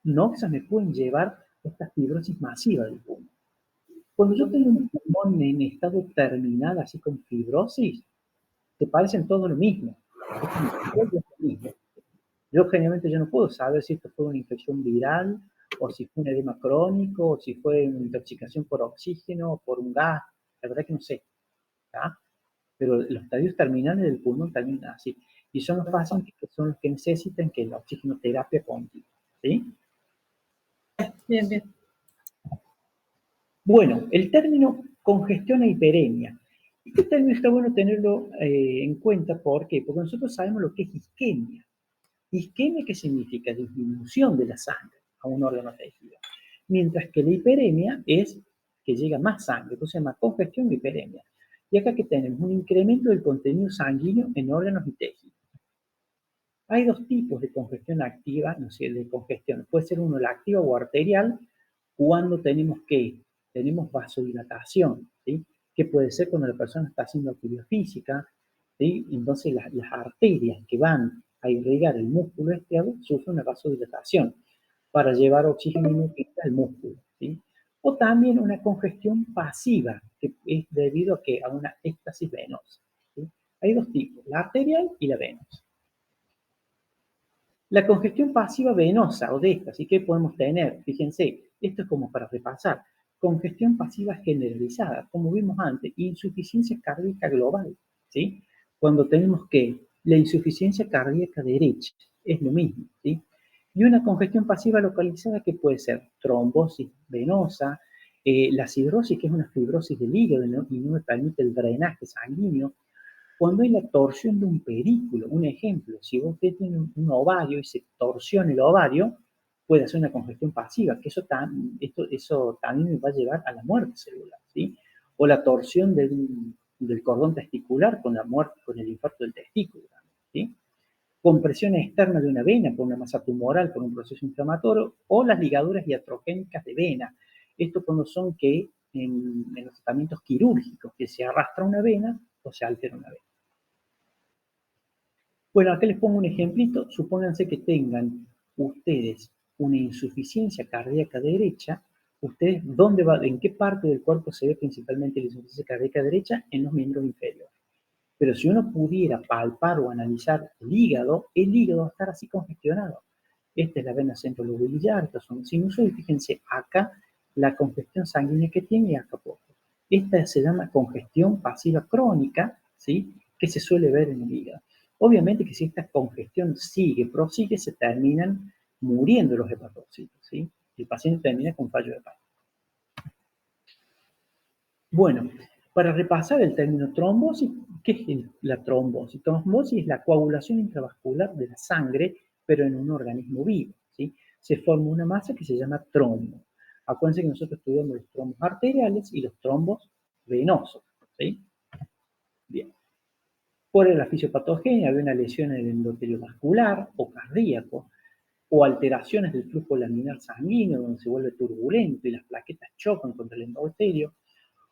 noxas me pueden llevar a esta fibrosis masiva del pulmón. Cuando yo tengo un pulmón en estado terminal, así con fibrosis, te parecen todo lo mismo. Yo generalmente no puedo saber si esto fue una infección viral, o si fue un edema crónico, o si fue una intoxicación por oxígeno, o por un gas. La verdad que no sé, ¿tá? Pero los estadios terminales del pulmón terminan así. Y son los pacientes que son los que necesitan que la oxigenoterapia continúe, ¿sí? Bien, bien. Bueno, el término congestión e hiperemia. Este término está bueno tenerlo en cuenta. ¿Por qué? Porque nosotros sabemos lo que es isquemia. Isquemia, ¿qué significa? Disminución de la sangre a un órgano tejido. Mientras que la hiperemia es que llega más sangre, entonces se llama congestión e hiperemia. Y acá que tenemos un incremento del contenido sanguíneo en órganos y tejidos. Hay dos tipos de congestión activa, no sé, de congestión. Puede ser uno la activa o arterial, cuando tenemos vasodilatación, ¿sí? Que puede ser cuando la persona está haciendo actividad física, ¿sí? Entonces las arterias que van a irrigar el músculo estriado sufren una vasodilatación para llevar oxígeno y nutrientes al músculo, ¿sí? O también una congestión pasiva, que es debido a una éstasis venosa, ¿sí? Hay dos tipos, la arterial y la venosa. La congestión pasiva venosa o de éstasis, ¿qué podemos tener? Fíjense, esto es como para repasar. Congestión pasiva generalizada, como vimos antes, insuficiencia cardíaca global, ¿sí? Cuando tenemos que la insuficiencia cardíaca derecha, es lo mismo, ¿sí? Y una congestión pasiva localizada que puede ser trombosis venosa, la cirrosis, que es una fibrosis del hígado y no me permite el drenaje sanguíneo. Cuando hay la torsión de un pedículo, un ejemplo, si usted tiene un ovario y se torsiona el ovario, puede hacer una congestión pasiva, que eso también me va a llevar a la muerte celular, ¿sí? O la torsión del cordón testicular con la muerte, con el infarto del testículo, ¿sí? Compresión externa de una vena por una masa tumoral, por un proceso inflamatorio, o las ligaduras iatrogénicas de vena. Esto cuando son que en los tratamientos quirúrgicos, que se arrastra una vena o se altera una vena. Bueno, acá les pongo un ejemplito. Supónganse que tengan ustedes una insuficiencia cardíaca derecha. Ustedes, ¿en qué parte del cuerpo se ve principalmente la insuficiencia cardíaca derecha? En los miembros inferiores. Pero si uno pudiera palpar o analizar el hígado va a estar así congestionado. Esta es la vena centrolobular, estos son sinusoides. Fíjense, acá la congestión sanguínea que tiene y acá poco. Esta se llama congestión pasiva crónica, ¿sí? Que se suele ver en el hígado. Obviamente que si esta congestión prosigue, se terminan muriendo los hepatocitos, ¿sí? El paciente termina con fallo hepático. Bueno, para repasar el término trombosis, ¿qué es la trombosis? Trombosis es la coagulación intravascular de la sangre, pero en un organismo vivo, ¿sí? Se forma una masa que se llama trombo. Acuérdense que nosotros estudiamos los trombos arteriales y los trombos venosos, ¿sí? Bien. Por la fisiopatogenia, hay una lesión en el endotelio vascular o cardíaco, o alteraciones del flujo laminar sanguíneo, donde se vuelve turbulento y las plaquetas chocan contra el endotelio,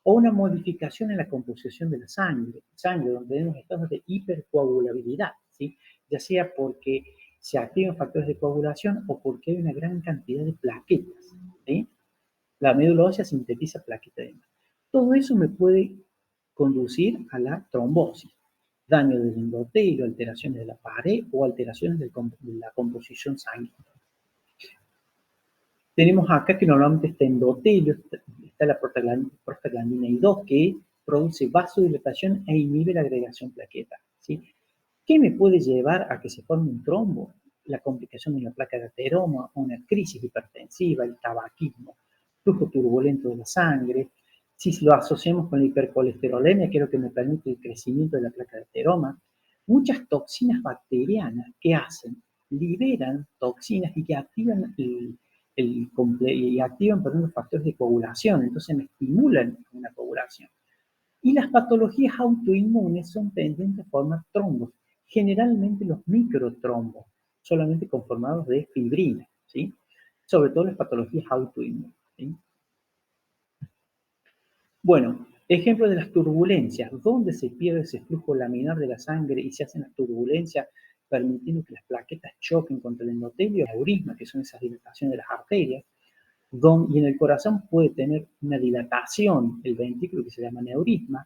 o una modificación en la composición de la sangre, donde tenemos estados de hipercoagulabilidad, ¿sí? Ya sea porque se activan factores de coagulación o porque hay una gran cantidad de plaquetas, ¿sí? La médula ósea sintetiza plaquetas de más. Todo eso me puede conducir a la trombosis, daño del endotelio, alteraciones de la pared o alteraciones de la composición sanguínea. Tenemos acá que normalmente este endotelio, está la prostaglandina I2 que produce vasodilatación e inhibe la agregación plaquetal, ¿sí? ¿Qué me puede llevar a que se forme un trombo? La complicación de una placa de ateroma, una crisis hipertensiva, el tabaquismo, flujo turbulento de la sangre. Si lo asociamos con la hipercolesterolemia, que es lo que me permite el crecimiento de la placa de ateroma, muchas toxinas bacterianas, ¿qué hacen? Liberan toxinas y que activan los factores de coagulación, entonces me estimulan una coagulación. Y las patologías autoinmunes son tendentes a formar trombos, generalmente los microtrombos, solamente conformados de fibrina, ¿sí? Sobre todo las patologías autoinmunes, ¿sí? Bueno, ejemplo de las turbulencias, ¿dónde se pierde ese flujo laminar de la sangre y se hacen las turbulencias permitiendo que las plaquetas choquen contra el endotelio? Aneurisma, que son esas dilataciones de las arterias, y en el corazón puede tener una dilatación, el ventrículo, que se llama aneurisma.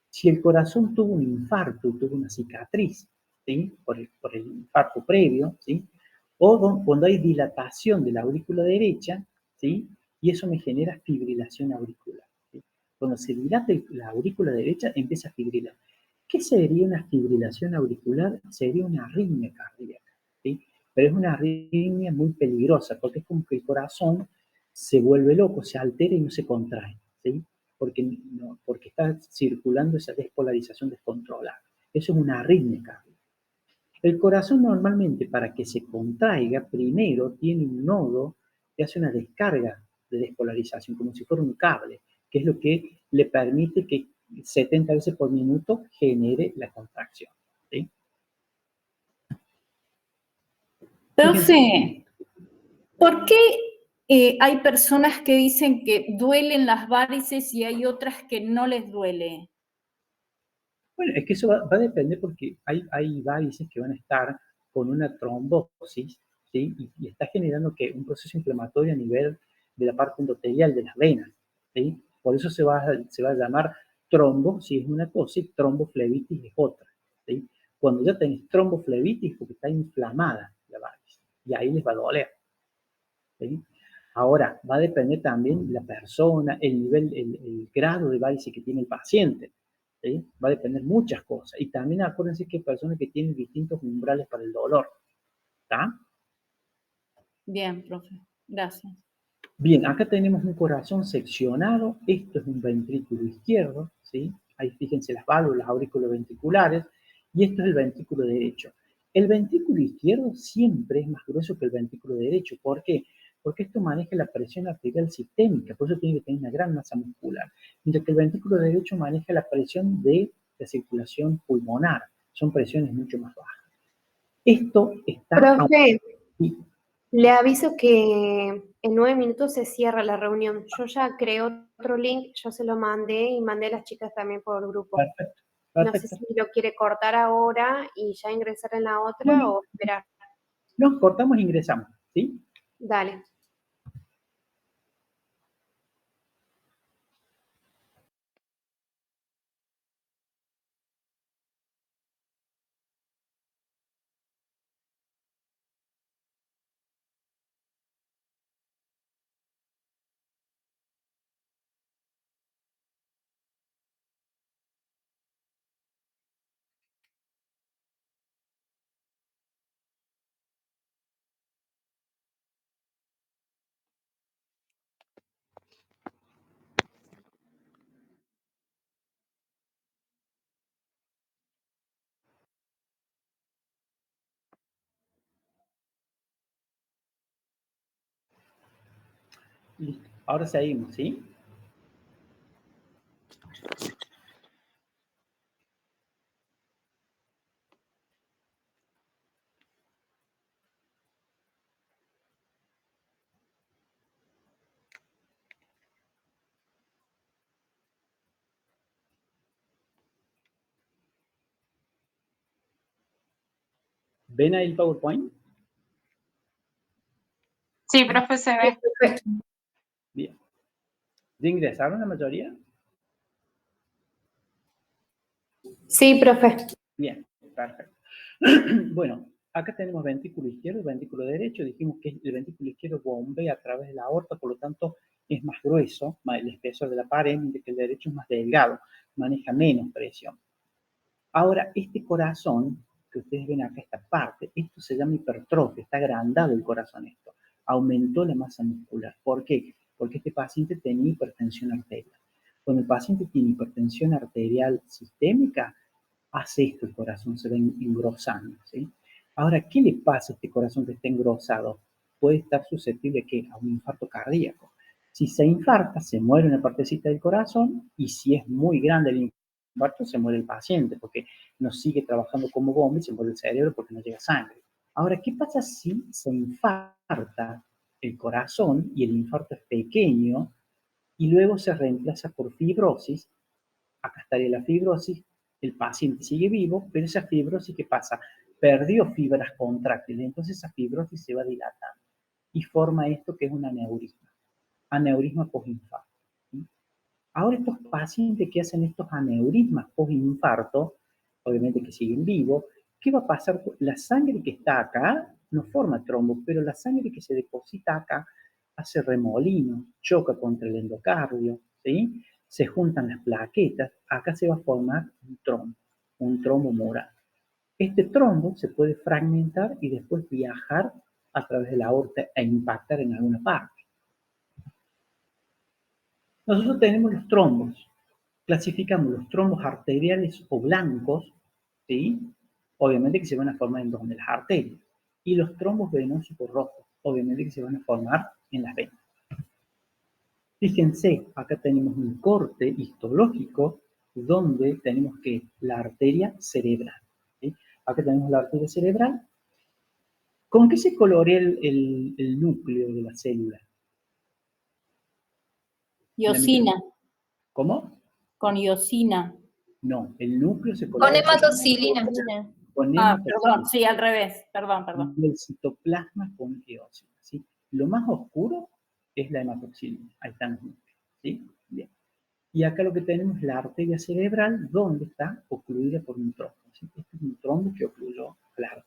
Si el corazón tuvo un infarto y tuvo una cicatriz, ¿sí? por el infarto previo, ¿sí? O cuando hay dilatación de la aurícula derecha, ¿sí? Y eso me genera fibrilación auricular, ¿sí? Cuando se dilata la aurícula derecha, empieza a fibrilar. ¿Qué sería una fibrilación auricular? Sería una arritmia cardíaca, ¿sí? Pero es una arritmia muy peligrosa, porque es como que el corazón se vuelve loco, se altera y no se contrae, ¿sí? Porque está circulando esa despolarización descontrolada. Eso es una arritmia cardíaca. El corazón normalmente, para que se contraiga, primero tiene un nodo que hace una descarga de despolarización, como si fuera un cable, que es lo que le permite que 70 veces por minuto genere la contracción, ¿sí? Profe, ¿por qué hay personas que dicen que duelen las varices y hay otras que no les duele? Bueno, es que eso va a depender porque hay varices que van a estar con una trombosis, ¿sí? Y está generando que un proceso inflamatorio a nivel de la parte endotelial de las venas, ¿sí? Por eso se va a llamar trombo si es una cosa y tromboflebitis es otra, ¿sí? Cuando ya tenés tromboflebitis porque está inflamada la varice y ahí les va a doler, ¿sí? Ahora, va a depender también de la persona, el nivel, el grado de varice que tiene el paciente, ¿sí? Va a depender muchas cosas. Y también acuérdense que hay personas que tienen distintos umbrales para el dolor, ¿está? Bien, profe, gracias. Bien, acá tenemos un corazón seccionado, esto es un ventrículo izquierdo, ¿sí? Ahí fíjense las válvulas auriculoventriculares, y esto es el ventrículo derecho. El ventrículo izquierdo siempre es más grueso que el ventrículo derecho. ¿Por qué? Porque esto maneja la presión arterial sistémica, por eso tiene que tener una gran masa muscular. Mientras que el ventrículo derecho maneja la presión de la circulación pulmonar, son presiones mucho más bajas. Esto está... Profe, le aviso que en 9 minutos se cierra la reunión. Yo ya creé otro link, yo se lo mandé y mandé a las chicas también por el grupo. Perfecto, No perfecto. sé si lo quiere cortar ahora y ya ingresar en la otra Bueno, o esperar. nos cortamos e ingresamos, ¿sí? Dale. Listo. Ahora seguimos, ¿sí? ¿Ven ahí el PowerPoint? Sí, profe, se ve. Bien. ¿Ya ingresaron la mayoría? Sí, profe. Bien, perfecto. Bueno, acá tenemos ventrículo izquierdo y ventrículo derecho. Dijimos que el ventrículo izquierdo bombea a través de la aorta, por lo tanto es más grueso, el espesor de la pared, mientras que el derecho es más delgado, maneja menos presión. Ahora, este corazón, que ustedes ven acá, esta parte, esto se llama hipertrofia, está agrandado el corazón esto, aumentó la masa muscular. ¿Por qué? Porque este paciente tenía hipertensión arterial. Cuando el paciente tiene hipertensión arterial sistémica, hace esto, el corazón se va engrosando, ¿sí? Ahora, ¿qué le pasa a este corazón que está engrosado? Puede estar susceptible a un infarto cardíaco. Si se infarta, se muere una partecita del corazón, y si es muy grande el infarto, se muere el paciente, porque no sigue trabajando como bomba y se muere el cerebro porque no llega sangre. Ahora, ¿qué pasa si se infarta el corazón y el infarto es pequeño y luego se reemplaza por fibrosis? Acá estaría la fibrosis, el paciente sigue vivo, pero esa fibrosis, ¿qué pasa? Perdió fibras contráctiles, entonces esa fibrosis se va dilatando y forma esto que es un aneurisma postinfarto. ¿Sí? Ahora estos pacientes que hacen estos aneurismas postinfarto, obviamente que siguen vivos, ¿qué va a pasar? La sangre que está acá no forma trombo, pero la sangre que se deposita acá hace remolino, choca contra el endocardio, ¿sí? Se juntan las plaquetas, acá se va a formar un trombo morado. Este trombo se puede fragmentar y después viajar a través de la aorta e impactar en alguna parte. Nosotros tenemos los trombos. Clasificamos los trombos arteriales o blancos, ¿sí? Obviamente que se van a formar en donde las arterias. Y los trombos venosos o rojos, obviamente que se van a formar en las venas. Fíjense, acá tenemos un corte histológico donde tenemos que la arteria cerebral. ¿Sí? Acá tenemos la arteria cerebral. ¿Con qué se colorea el núcleo de la célula? Iosina, ¿Cómo? con iosina. No, el núcleo se Con colorea hematocilina. con Ah, hematocilina. perdón, sí, al revés. Perdón. Y el citoplasma con eosina, ¿sí? Lo más oscuro es la hematoxilina. Ahí están los núcleos, ¿sí? Bien. Y acá lo que tenemos es la arteria cerebral, donde está ocluida por un trombo, ¿sí? Este es un trombo que ocluyó la arteria.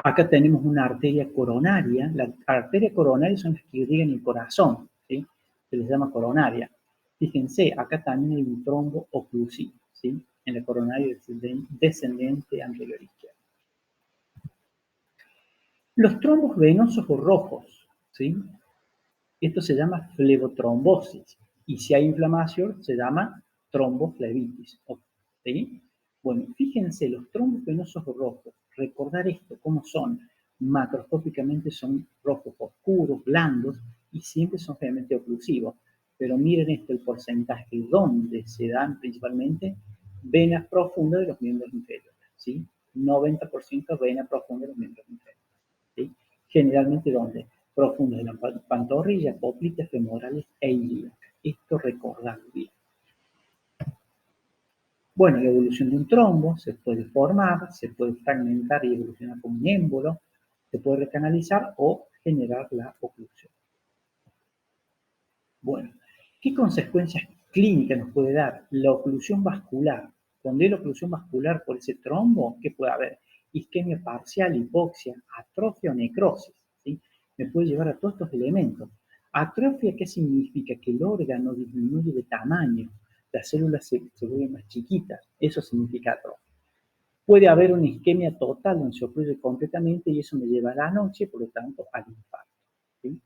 Acá tenemos una arteria coronaria. La arteria coronaria son las que irrigan el corazón, ¿sí? Se les llama coronaria. Fíjense, acá también hay un trombo oclusivo, ¿sí? En la coronaria descendente anterior izquierda. Los trombos venosos o rojos, ¿sí? Esto se llama flebotrombosis. Y si hay inflamación, se llama tromboflebitis, ¿sí? Bueno, fíjense, los trombos venosos o rojos, recordar esto, cómo son. Macroscópicamente son rojos oscuros, blandos, y siempre son realmente oclusivos. Pero miren esto, el porcentaje donde se dan principalmente venas profundas de los miembros inferiores, ¿sí? 90% venas profundas de los miembros inferiores, ¿sí? Generalmente, ¿dónde? Profundas de la pantorrilla, poplites femorales e ilíacas. Esto recordarlo bien. Bueno, la evolución de un trombo se puede formar, se puede fragmentar y evolucionar como un émbolo, se puede recanalizar o generar la oclusión. Bueno, ¿qué consecuencias clínicas nos puede dar la oclusión vascular? Cuando hay la oclusión vascular por ese trombo, ¿qué puede haber? Isquemia parcial, hipoxia, atrofia o necrosis, ¿sí? Me puede llevar a todos estos elementos. Atrofia, ¿qué significa? Que el órgano disminuye de tamaño, las células se vuelven más chiquitas, eso significa atrofia. Puede haber una isquemia total donde se ocluye completamente y eso me lleva a la noche, por lo tanto, al infarto, ¿sí?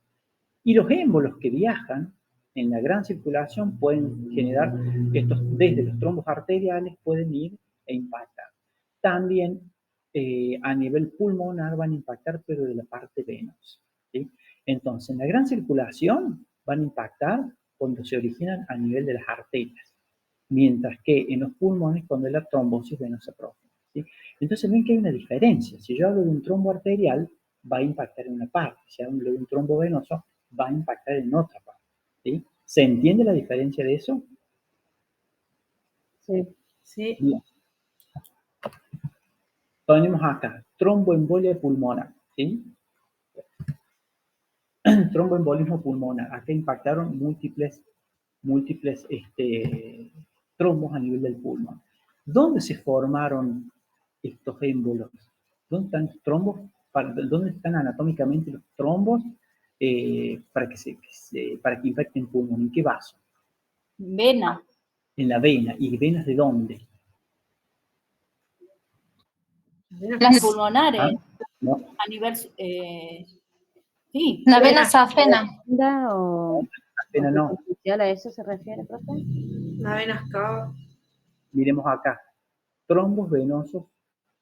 Y los émbolos que viajan en la gran circulación pueden generar estos, desde los trombos arteriales pueden ir e impactar. También a nivel pulmonar van a impactar, pero de la parte venosa, ¿sí? Entonces, en la gran circulación van a impactar cuando se originan a nivel de las arterias, mientras que en los pulmones cuando es la trombosis venosa profunda, ¿sí? Entonces ven que hay una diferencia. Si yo hablo de un trombo arterial, va a impactar en una parte. Si hablo de un trombo venoso, va a impactar en otra parte, ¿sí? ¿Se entiende la diferencia de eso? Sí. Sí. Bien. Tenemos acá, tromboembolia pulmonar, ¿sí? Tromboembolismo pulmonar. Acá impactaron múltiples trombos a nivel del pulmón. ¿Dónde se formaron estos émbolos? ¿Dónde están los trombos? ¿Dónde están anatómicamente los trombos para que impacten pulmón? ¿En qué vaso? Vena. En la vena. ¿Y venas de dónde? Las pulmonares. No. A nivel... sí. La vena safena. ¿O Vena no. superficial a eso se refiere, profe? La vena cava. Miremos acá. Trombos venosos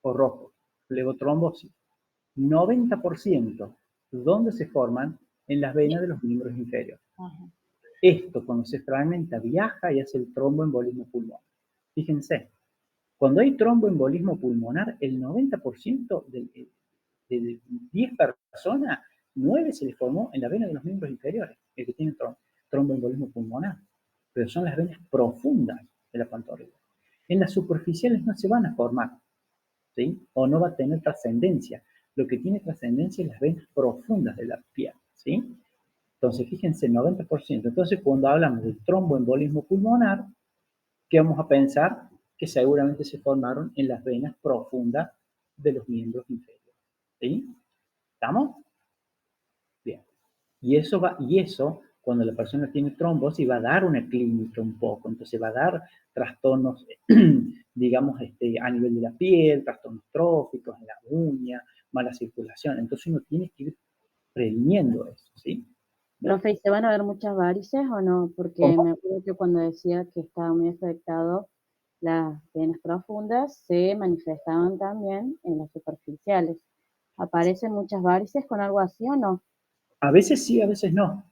o rojos. Flegotrombosis. 90%. ¿Dónde se forman? En las venas de los miembros inferiores. Ajá. Esto, cuando se fragmenta, viaja y hace el tromboembolismo pulmonar. Fíjense, cuando hay tromboembolismo pulmonar, el 90% de 10 personas, 9 se les formó en la vena de los miembros inferiores, el que tiene tromboembolismo pulmonar. Pero son las venas profundas de la pantorrilla. En las superficiales no se van a formar, ¿sí? O no va a tener trascendencia. Lo que tiene trascendencia es las venas profundas de la piel, ¿sí? Entonces, fíjense, 90%. Entonces, cuando hablamos del tromboembolismo pulmonar, ¿qué vamos a pensar? Que seguramente se formaron en las venas profundas de los miembros inferiores, ¿sí? ¿Estamos? Bien. Y eso, cuando la persona tiene trombosis, va a dar una clínica un poco. Entonces, va a dar trastornos, digamos, a nivel de la piel, trastornos tróficos en la uña, mala circulación. Entonces, uno tiene que ir previniendo eso, ¿sí? Profe, ¿y se van a ver muchas varices o no? Porque ¿Cómo? me acuerdo que cuando decía que estaba muy afectado, las venas profundas se manifestaban también en las superficiales. ¿Aparecen muchas varices con algo así o no? A veces sí, a veces no.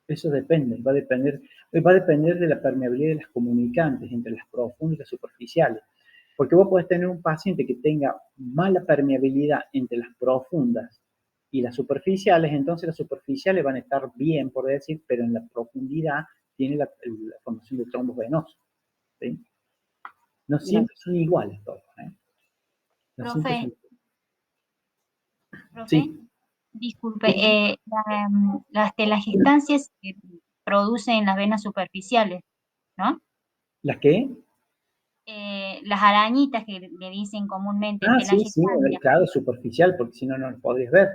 Eso depende, va a depender de la permeabilidad de las comunicantes entre las profundas y las superficiales. Porque vos podés tener un paciente que tenga mala permeabilidad entre las profundas y las superficiales, entonces las superficiales van a estar bien, por decir, pero en la profundidad tiene la formación de trombos venosos. ¿Sí? No siempre son iguales todos. No siempre Profe, son... profe, Sí. disculpe, las telangiectasias se producen en las venas superficiales, ¿no? ¿Las qué? Las arañitas que le dicen comúnmente Ah, sí, sí, telangiectasia. claro, superficial, porque si no, no lo podrías ver.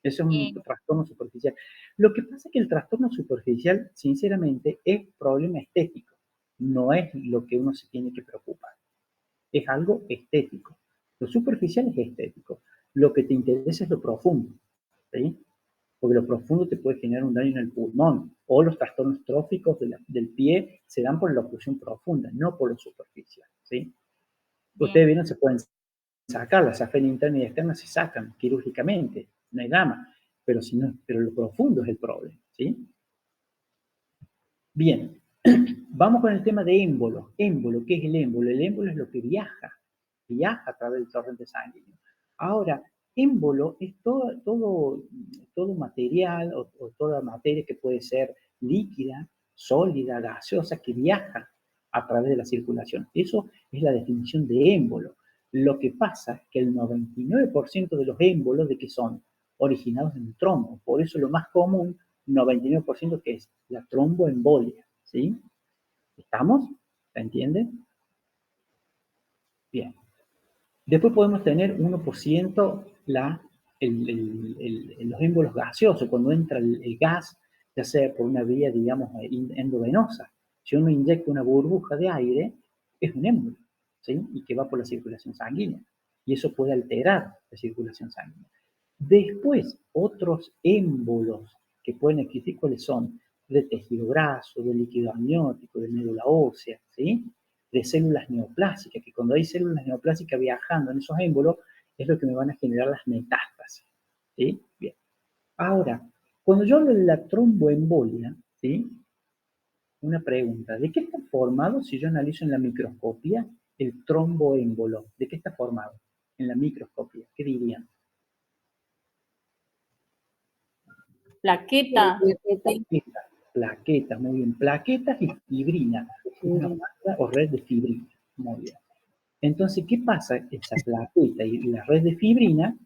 Eso es un trastorno superficial. Lo que pasa es que el trastorno superficial, sinceramente, es problema estético. No es lo que uno se tiene que preocupar. Es algo estético. Lo superficial es estético. Lo que te interesa es lo profundo. ¿Sí? Porque lo profundo te puede generar un daño en el pulmón. O los trastornos tróficos del pie se dan por la oclusión profunda, no por lo superficial. ¿Sí? Ustedes vieron, se pueden sacar, las afenas internas y externas se sacan quirúrgicamente, no hay drama, pero, si no, pero lo profundo es el problema, ¿sí? Bien, vamos con el tema de émbolo. Émbolo, ¿qué es el émbolo? El émbolo es lo que viaja a través del torrente sanguíneo. Ahora, émbolo es todo material o toda materia que puede ser líquida, sólida, gaseosa, que viaja a través de la circulación. Eso es la definición de émbolo. Lo que pasa es que el 99% de los émbolos, ¿de qué son? Originados en trombo. Por eso lo más común, 99%, que es la tromboembolia. ¿Sí? ¿Estamos? ¿Se entiende? Bien. Después podemos tener 1% los émbolos gaseosos, cuando entra el gas, ya sea por una vía, digamos, endovenosa. Si uno inyecta una burbuja de aire, es un émbolo, ¿sí? Y que va por la circulación sanguínea. Y eso puede alterar la circulación sanguínea. Después, otros émbolos que pueden existir, ¿cuáles son? De tejido graso, de líquido amniótico, de médula ósea, ¿sí? De células neoplásicas, que cuando hay células neoplásicas viajando en esos émbolos, es lo que me van a generar las metástasis, ¿sí? Bien. Ahora, cuando yo hablo de la tromboembolia, ¿sí? Una pregunta, ¿de qué está formado si yo analizo en la microscopía el tromboémbolo? ¿De qué está formado en la microscopía? ¿Qué dirían? Plaqueta. Plaquetas, muy bien. Plaquetas y fibrina. Una masa o red de fibrina. Muy bien. Entonces, ¿qué pasa? Esa plaqueta y la red de fibrina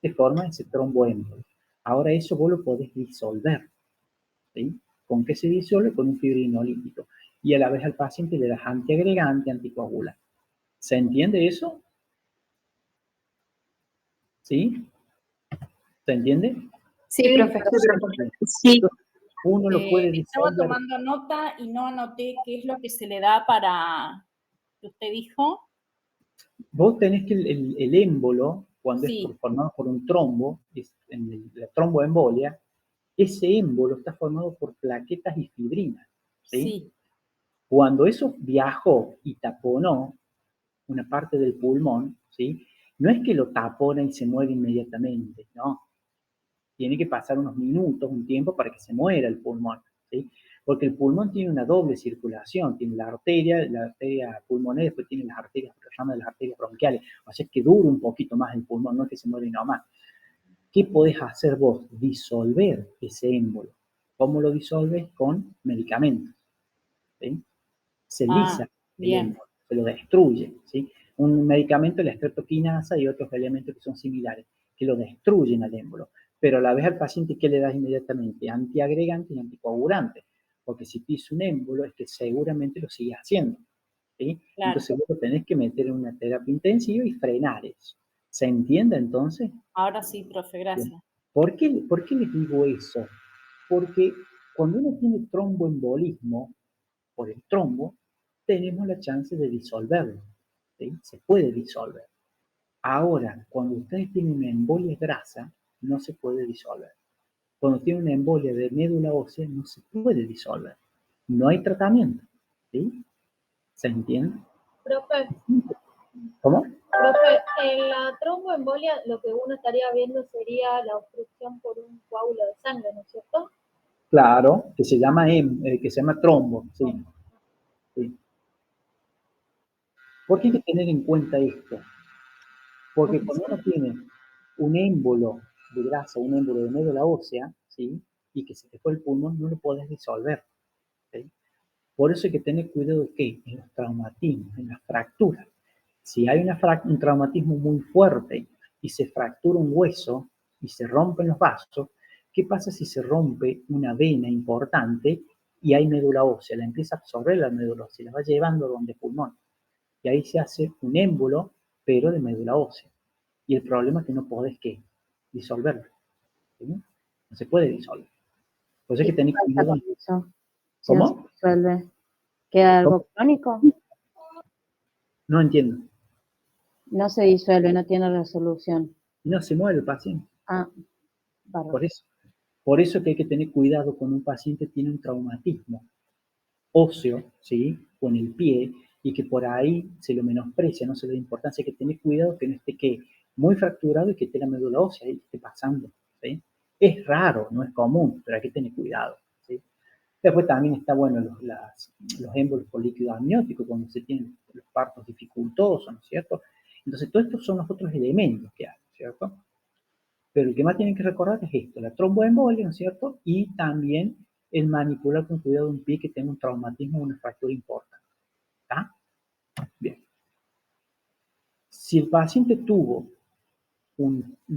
te forman ese tromboémbolo. Ahora eso vos lo podés disolver. ¿Sí? ¿Con qué se disuelve? Con un fibrinolítico. Y a la vez al paciente le das antiagregante, anticoagulante. ¿Se entiende eso? ¿Sí? ¿Se entiende? Sí, profe. Sí. Uno lo puede Estaba disolver. tomando nota y no anoté qué es lo que se le da para, que usted dijo. Vos tenés que el émbolo, cuando Sí. es formado por un trombo, en la tromboembolia, ese émbolo está formado por plaquetas y fibrinas. ¿Sí? Sí. Cuando eso viajó y taponó una parte del pulmón, ¿sí? No es que lo tapona y se muere inmediatamente, no. Tiene que pasar unos minutos, un tiempo para que se muera el pulmón, ¿sí? Porque el pulmón tiene una doble circulación, tiene la arteria pulmonar, después tiene las arterias, lo llaman las arterias bronquiales, o sea, es que dura un poquito más el pulmón, no es que se muere nomás. ¿Qué podés hacer vos? Disolver ese émbolo. ¿Cómo lo disolves? Con medicamentos, ¿sí? Se lisa el émbolo, se lo destruye, ¿sí? Un medicamento, la streptokinasa y otros elementos que son similares, que lo destruyen al émbolo. Pero a la vez al paciente, ¿qué le das inmediatamente? Antiagregante y anticoagulante. Porque si te hizo un émbolo, es que seguramente lo sigue haciendo, ¿sí? Claro. Entonces vos lo tenés que meter en una terapia intensiva y frenar eso. ¿Se entiende entonces? Ahora sí, profe, gracias. Bien. ¿Por qué les digo eso? Porque cuando uno tiene tromboembolismo, por el trombo, tenemos la chance de disolverlo, ¿sí? Se puede disolver. Ahora, cuando ustedes tienen una embolia grasa, no se puede disolver. cuando tiene una embolia de médula ósea, no se puede disolver. No hay tratamiento. ¿Sí? ¿Se entiende? Profe, ¿Cómo? profe, en la tromboembolia lo que uno estaría viendo sería la obstrucción por un coágulo de sangre, ¿no es cierto? Claro, que se llama trombo. Sí. Sí. ¿Por qué hay que tener en cuenta esto? Porque cuando uno tiene un émbolo de grasa, un émbolo de médula ósea, ¿sí? Y que se te fue el pulmón, no lo podés disolver. ¿Sí? Por eso hay que tener cuidado que en los traumatismos, en las fracturas, si hay un traumatismo muy fuerte y se fractura un hueso y se rompen los vasos, ¿qué pasa si se rompe una vena importante y hay médula ósea? La empieza a absorber la médula ósea, la va llevando donde pulmón. Y ahí se hace un émbolo, pero de médula ósea. Y el problema es que no podés disolverlo. ¿Sí? No se puede disolver. Por eso hay que tener cuidado. Si no se ¿Cómo? disuelve, ¿queda algo crónico? No entiendo. No se disuelve, no tiene resolución. Y no se muere el paciente. Ah, bárbaro. Por eso que hay que tener cuidado cuando un paciente tiene un traumatismo óseo, ¿sí? Con el pie, y que por ahí se lo menosprecia, no se le da importancia. Hay que tener cuidado que no esté muy fracturado y que esté la médula ósea y esté pasando, ¿sí? Es raro, no es común, pero hay que tener cuidado, ¿sí? Después también está bueno los émbolos por líquido amniótico, cuando se tienen los partos dificultosos, ¿no es cierto? Entonces, todos estos son los otros elementos que hay, ¿cierto? Pero el que más tienen que recordar es esto, la tromboembolia, ¿no es cierto? Y también el manipular con cuidado un pie que tenga un traumatismo o una fractura importante. ¿Está? Bien. Si el paciente tuvo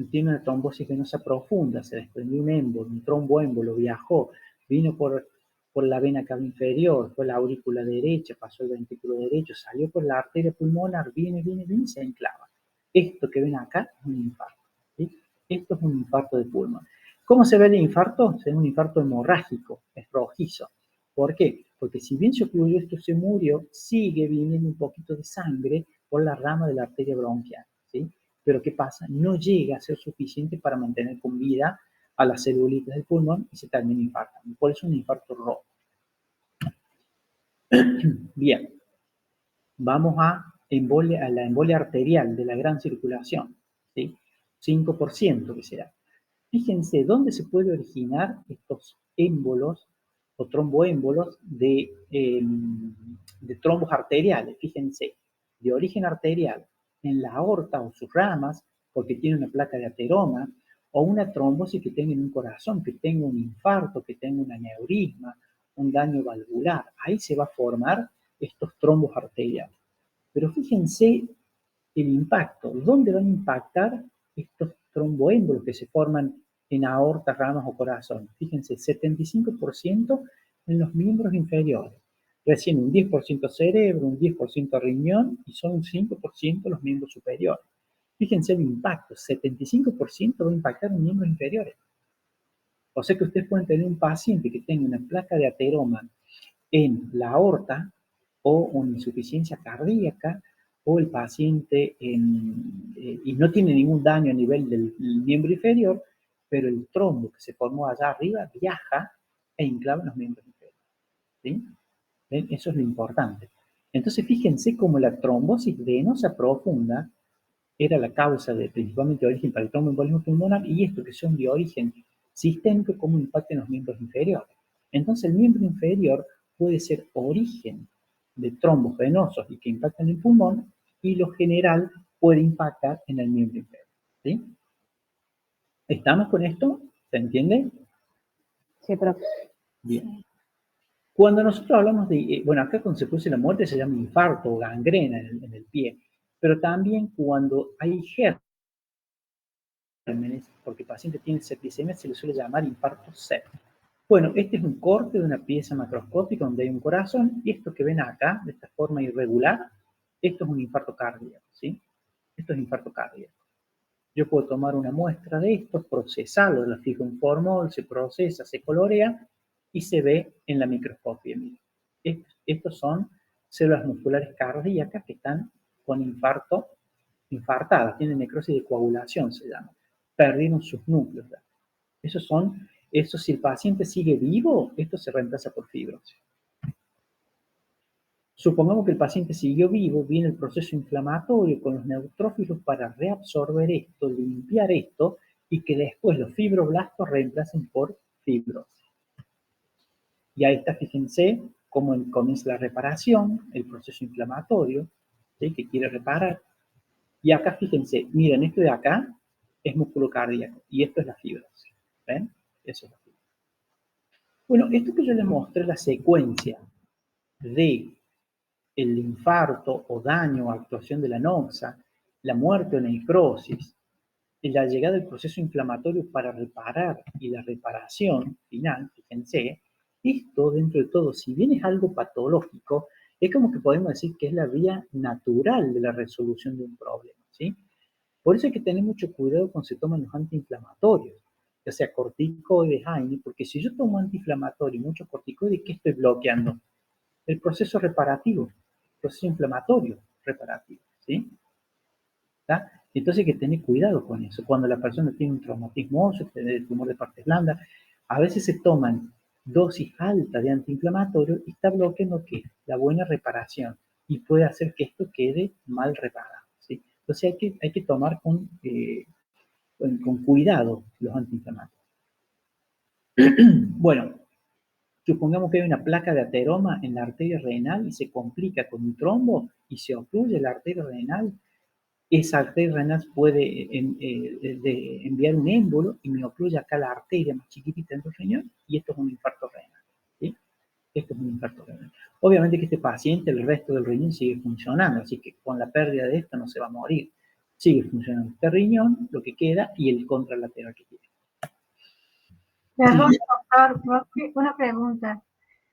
tiene una trombosis venosa profunda, se desprendió un émbolo, un tromboémbolo, viajó, vino por la vena cava inferior, fue la aurícula derecha, pasó el ventrículo derecho, salió por la arteria pulmonar, viene y se enclava. Esto que ven acá es un infarto. ¿Sí? Esto es un infarto de pulmón. ¿Cómo se ve el infarto? Se ve un infarto hemorrágico, es rojizo. ¿Por qué? Porque si bien se ocluyó esto, se murió, sigue viniendo un poquito de sangre por la rama de la arteria bronquial. ¿Sí? Pero ¿qué pasa? No llega a ser suficiente para mantener con vida a las celulitas del pulmón y se termina infartando. Por eso es un infarto rojo. Bien, vamos a la embolia arterial de la gran circulación, ¿sí? 5% que será. Fíjense dónde se puede originar estos émbolos o tromboémbolos de trombos arteriales. Fíjense, de origen arterial, en la aorta o sus ramas, porque tiene una placa de ateroma, o una trombosis que tenga en un corazón, que tenga un infarto, que tenga un aneurisma, un daño valvular. Ahí se va a formar estos trombos arteriales. Pero fíjense el impacto. ¿Dónde van a impactar estos tromboémbolos que se forman en aorta, ramas o corazón? Fíjense, 75% en los miembros inferiores. Recién un 10% cerebro, un 10% riñón y son un 5% los miembros superiores. Fíjense el impacto, 75% va a impactar en miembros inferiores. O sea que ustedes pueden tener un paciente que tenga una placa de ateroma en la aorta o una insuficiencia cardíaca o el paciente y no tiene ningún daño a nivel del miembro inferior, pero el trombo que se formó allá arriba viaja e enclava en los miembros inferiores. ¿Sí? ¿Ven? Eso es lo importante. Entonces fíjense cómo la trombosis venosa profunda era la causa principalmente de origen para el tromboembolismo pulmonar y esto que son de origen sistémico, cómo impacta en los miembros inferiores. Entonces el miembro inferior puede ser origen de trombos venosos y que impactan en el pulmón y lo general puede impactar en el miembro inferior. ¿Sí? ¿Estamos con esto? ¿Se entiende? Sí, profe. Bien. Cuando nosotros hablamos de, bueno, acá cuando se produce la muerte se llama infarto o gangrena en el pie, pero también cuando hay gérmenes, porque el paciente tiene septicemia, se le suele llamar infarto séptico. Bueno, este es un corte de una pieza macroscópica donde hay un corazón, y esto que ven acá, de esta forma irregular, esto es un infarto cardíaco, ¿sí? Esto es infarto cardíaco. Yo puedo tomar una muestra de esto, procesarlo, lo fijo en formol, se procesa, se colorea, y se ve en la microscopia. Estos son células musculares cardíacas que están con infartadas, tienen necrosis de coagulación, se llama. Perdieron sus núcleos. Esos son Eso, si el paciente sigue vivo, esto se reemplaza por fibrosis. Supongamos que el paciente siguió vivo, viene el proceso inflamatorio con los neutrófilos para reabsorber esto, limpiar esto, y que después los fibroblastos reemplacen por fibrosis. Y ahí está, fíjense, cómo comienza la reparación, el proceso inflamatorio, ¿sí? Que quiere reparar. Y acá, fíjense, miren, esto de acá es músculo cardíaco, y esto es la fibrosis. ¿Ven? Eso es la fibrosis. Bueno, esto que yo les mostré, la secuencia de el infarto o daño o actuación de la noxa, la muerte o necrosis, la llegada del proceso inflamatorio para reparar y la reparación final, fíjense, esto dentro de todo, si bien es algo patológico, es como que podemos decir que es la vía natural de la resolución de un problema, ¿sí? Por eso hay que tener mucho cuidado cuando se toman los antiinflamatorios, ya sea corticoides, AINE, porque si yo tomo antiinflamatorio y muchos corticoides, ¿qué estoy bloqueando? El proceso reparativo, el proceso inflamatorio reparativo, ¿sí? ¿Está? Entonces hay que tener cuidado con eso. Cuando la persona tiene un traumatismo óseo, tiene el tumor de partes blandas, a veces se toman dosis altas de antiinflamatorio y está bloqueando ¿qué? La buena reparación y puede hacer que esto quede mal reparado, ¿sí? Entonces hay que tomar con cuidado los antiinflamatorios. Bueno, supongamos que hay una placa de ateroma en la arteria renal y se complica con un trombo y se ocluye la arteria renal. Esa arteria renal puede enviar un émbolo y me ocluye acá la arteria más chiquitita del riñón y esto es un infarto renal, ¿sí? Esto es un infarto renal. Obviamente que este paciente, el resto del riñón sigue funcionando, así que con la pérdida de esto no se va a morir. Sigue funcionando este riñón, lo que queda, y el contralateral que tiene. Perdón, doctor, una pregunta.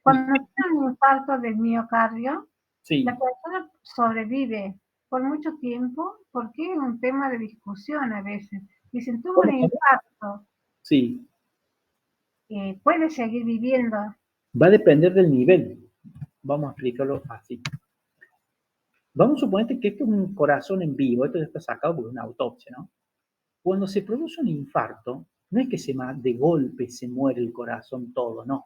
Cuando tiene un infarto del miocardio, sí. La persona sobrevive por mucho tiempo porque es un tema de discusión a veces. Dicen, tuvo un infarto. Sí. Puede seguir viviendo. Va a depender del nivel. Vamos a explicarlo así. Vamos a suponer que esto es un corazón en vivo, esto ya está sacado por una autopsia, ¿no? Cuando se produce un infarto, no es que de golpe se muere el corazón todo, no.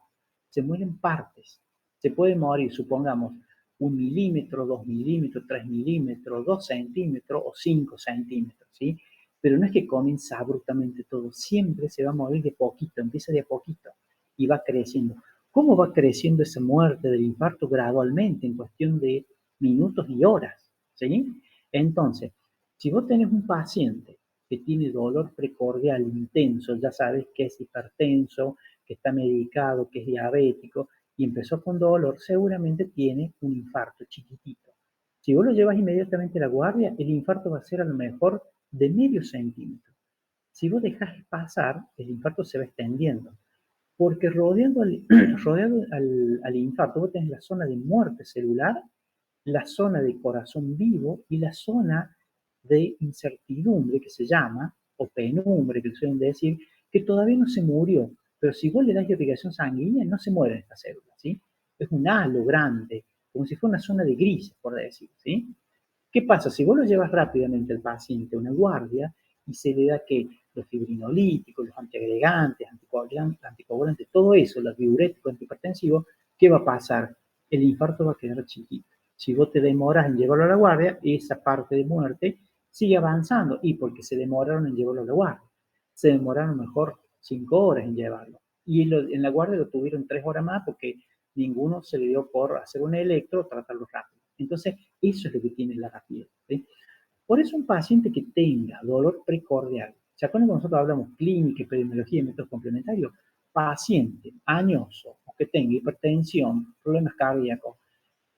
Se muere en partes. Se puede morir, supongamos, 1 milímetro, 2 milímetros, 3 milímetros, 2 centímetros o 5 centímetros, ¿sí? Pero no es que comienza abruptamente todo, siempre se va a morir de poquito, empieza de a poquito y va creciendo. ¿Cómo va creciendo esa muerte del infarto? Gradualmente, en cuestión de minutos y horas, ¿sí? Entonces, si vos tenés un paciente que tiene dolor precordial intenso, ya sabes que es hipertenso, que está medicado, que es diabético, y empezó con dolor, seguramente tiene un infarto chiquitito. Si vos lo llevas inmediatamente a la guardia, el infarto va a ser a lo mejor de medio centímetro. Si vos dejás pasar, el infarto se va extendiendo. Porque rodeando al infarto, vos tenés la zona de muerte celular, la zona de corazón vivo y la zona de incertidumbre, que se llama, o penumbre, que suelen decir, que todavía no se murió. Pero si vos le das irrigación sanguínea, no se mueren estas células, ¿sí? Es un halo grande, como si fuera una zona de grises, por decir, ¿sí? ¿Qué pasa? Si vos lo llevas rápidamente al paciente a una guardia y se le da que los fibrinolíticos, los antiagregantes, anticoagulantes, todo eso, los diuréticos, antihipertensivos, ¿qué va a pasar? El infarto va a quedar chiquito. Si vos te demoras en llevarlo a la guardia, esa parte de muerte sigue avanzando. Y porque se demoraron en llevarlo a la guardia. Se demoraron mejor 5 horas en llevarlo. Y en la guardia lo tuvieron 3 horas más porque ninguno se le dio por hacer un electro o tratarlo rápido. Entonces, eso es lo que tiene la rapidez, ¿sí? Por eso un paciente que tenga dolor precordial, ¿se acuerdan cuando nosotros hablamos clínica, epidemiología y métodos complementarios? Paciente añoso, que tenga hipertensión, problemas cardíacos,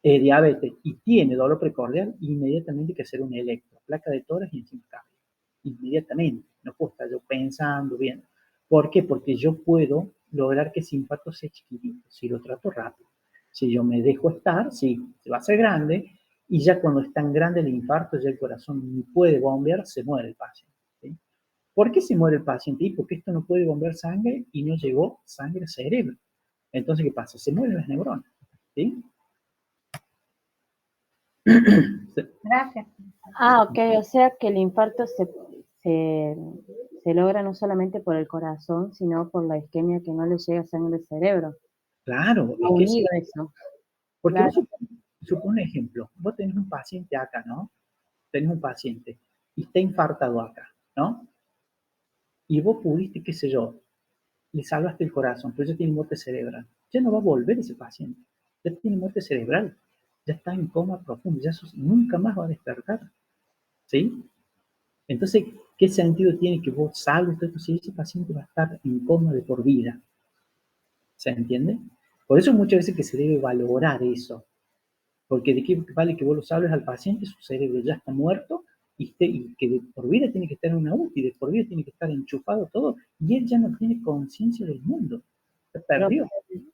diabetes y tiene dolor precordial, inmediatamente hay que hacer un electro, placa de tórax y enzima cardíaca. Inmediatamente, no puedo estar yo pensando bien. ¿Por qué? Porque yo puedo lograr que ese infarto sea chiquitito, si lo trato rápido. Si yo me dejo estar, sí, se va a hacer grande, y ya cuando es tan grande el infarto, ya el corazón no puede bombear, se muere el paciente, ¿sí? ¿Por qué se muere el paciente? Y porque esto no puede bombear sangre y no llegó sangre al cerebro. Entonces, ¿qué pasa? Se mueren las neuronas, ¿sí? Gracias. Ah, ok, o sea que el infarto se se logra no solamente por el corazón, sino por la isquemia que no le llega sangre al cerebro. Claro, No es que unido eso. porque Claro. vos supone un ejemplo, vos tenés un paciente acá, ¿no? Tenés un paciente y está infartado acá, ¿no? Y vos pudiste, qué sé yo, le salvaste el corazón, pero ya tiene muerte cerebral. Ya no va a volver ese paciente. Ya tiene muerte cerebral. Ya está en coma profundo. Ya nunca más va a despertar. ¿Sí? Entonces, ¿qué sentido tiene que vos salves todo esto si ese paciente va a estar en coma de por vida? ¿Se entiende? Por eso muchas veces que se debe valorar eso. Porque de qué vale que vos lo salves al paciente, su cerebro ya está muerto y que de por vida tiene que estar en una UTI, de por vida tiene que estar enchufado todo, y él ya no tiene conciencia del mundo. Se perdió.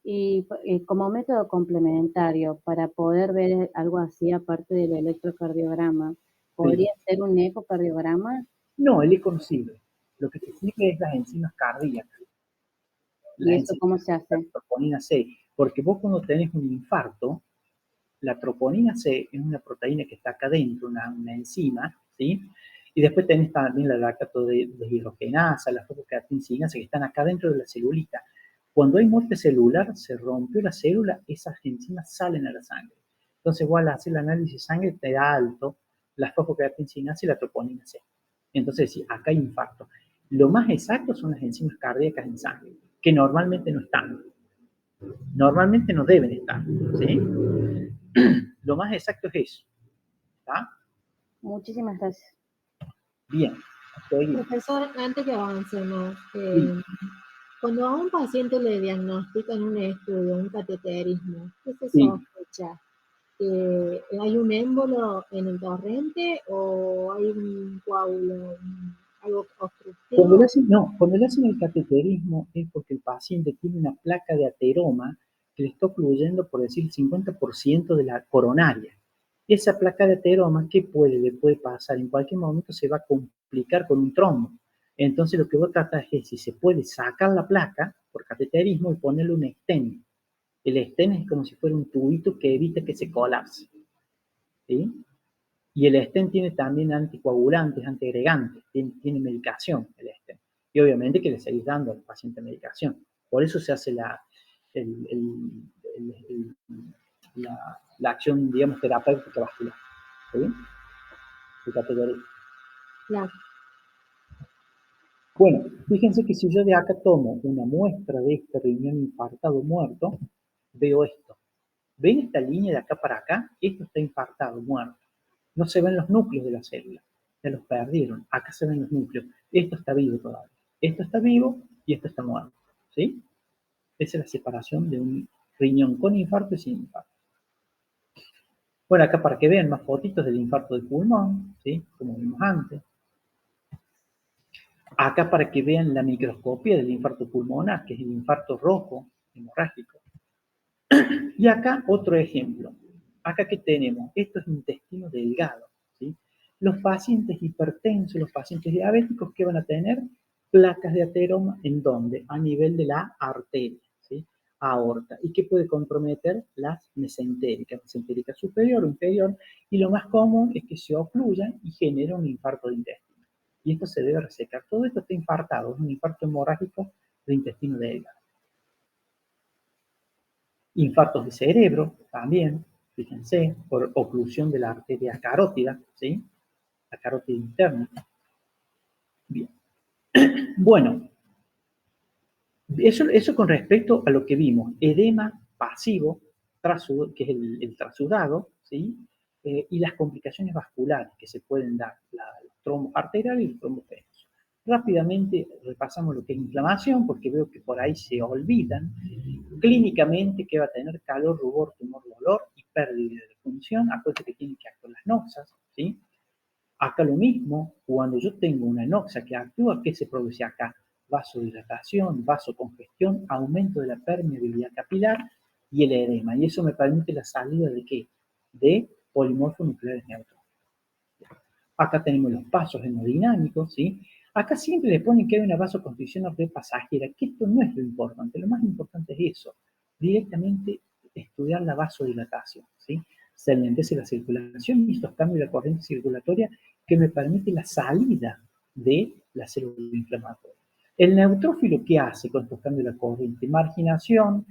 Y como método complementario para poder ver algo así, aparte del electrocardiograma, ¿podría ser un ecocardiograma? No, el eco no sirve. Lo que se sirve es las enzimas cardíacas. ¿Y eso cómo se hace? La troponina C. Porque vos cuando tenés un infarto, la troponina C es una proteína que está acá dentro, una enzima, ¿sí? Y después tenés también la lactato deshidrogenasa, la fosfocartincinasa, que están acá dentro de la celulita. Cuando hay muerte celular, se rompió la célula, esas enzimas salen a la sangre. Entonces, vos al hacer el análisis de sangre te da alto la fosfocartincinasa y la troponina C. Entonces, sí, acá hay infarto. Lo más exacto son las enzimas cardíacas en sangre, que normalmente no están. Normalmente no deben estar, ¿sí? Lo más exacto es eso. ¿Está? Muchísimas gracias. Bien. Profesor, antes que avancemos, cuando a un paciente le diagnostican un estudio, un cateterismo, ¿qué se sospecha? ¿Hay un émbolo en el torrente o hay un coágulo, algo obstructivo? Cuando le hacen el cateterismo es porque el paciente tiene una placa de ateroma que le está ocluyendo, por decir, el 50% de la coronaria. Esa placa de ateroma, ¿qué le puede pasar? En cualquier momento se va a complicar con un trombo. Entonces lo que vos tratás es si se puede sacar la placa por cateterismo y ponerle un stent. El stent es como si fuera un tubito que evita que se colapse. ¿Sí? Y el stent tiene también anticoagulantes, antiagregantes, tiene medicación el stent. Y obviamente que le seguís dando al paciente medicación. Por eso se hace la acción, digamos, terapéutica vascular. ¿Sí? De categoría. Claro. Bueno, fíjense que si yo de acá tomo una muestra de este riñón infartado muerto, veo esto. ¿Ven esta línea de acá para acá? Esto está infartado, muerto. No se ven los núcleos de la célula. Se los perdieron. Acá se ven los núcleos. Esto está vivo todavía. Esto está vivo y esto está muerto. ¿Sí? Esa es la separación de un riñón con infarto y sin infarto. Bueno, acá para que vean más fotitos del infarto de pulmón, ¿sí? Como vimos antes. Acá para que vean la microscopía del infarto pulmonar, que es el infarto rojo hemorrágico. Y acá otro ejemplo. Acá que tenemos, esto es intestino delgado. ¿Sí? Los pacientes hipertensos, los pacientes diabéticos, ¿qué van a tener? Placas de ateroma, ¿en dónde? A nivel de la arteria, ¿sí? Aorta. ¿Y qué puede comprometer? Las mesentéricas, mesentérica superior o inferior, y lo más común es que se ocluyan y genera un infarto de intestino. Y esto se debe resecar. Todo esto está infartado, es un infarto hemorrágico de intestino delgado. Infartos de cerebro también, fíjense, por oclusión de la arteria carótida, ¿sí? La carótida interna. Bien. Bueno, eso con respecto a lo que vimos. Edema pasivo, que es el trasudado, ¿sí? Y las complicaciones vasculares que se pueden dar, los trombos arteriales y los trombos venosos. Rápidamente repasamos lo que es inflamación, porque veo que por ahí se olvidan. Clínicamente, que va a tener calor, rubor, tumor, dolor y pérdida de función. Acuérdense que tienen que actuar las noxas, ¿sí? Acá lo mismo, cuando yo tengo una noxa que actúa, ¿qué se produce acá? Vasodilatación, vasocongestión, aumento de la permeabilidad capilar y el edema. Y eso me permite la salida de ¿qué? De polimorfos nucleares neutros. Acá tenemos los pasos hemodinámicos, ¿sí? Acá siempre le ponen que hay una vasoconstricción pasajera, que esto no es lo importante. Lo más importante es eso, directamente estudiar la vasodilatación, ¿sí? Se enlentece la circulación y estos cambios de la corriente circulatoria que me permite la salida de la célula inflamatoria. El neutrófilo, ¿qué hace con estos cambios de la corriente? Marginación,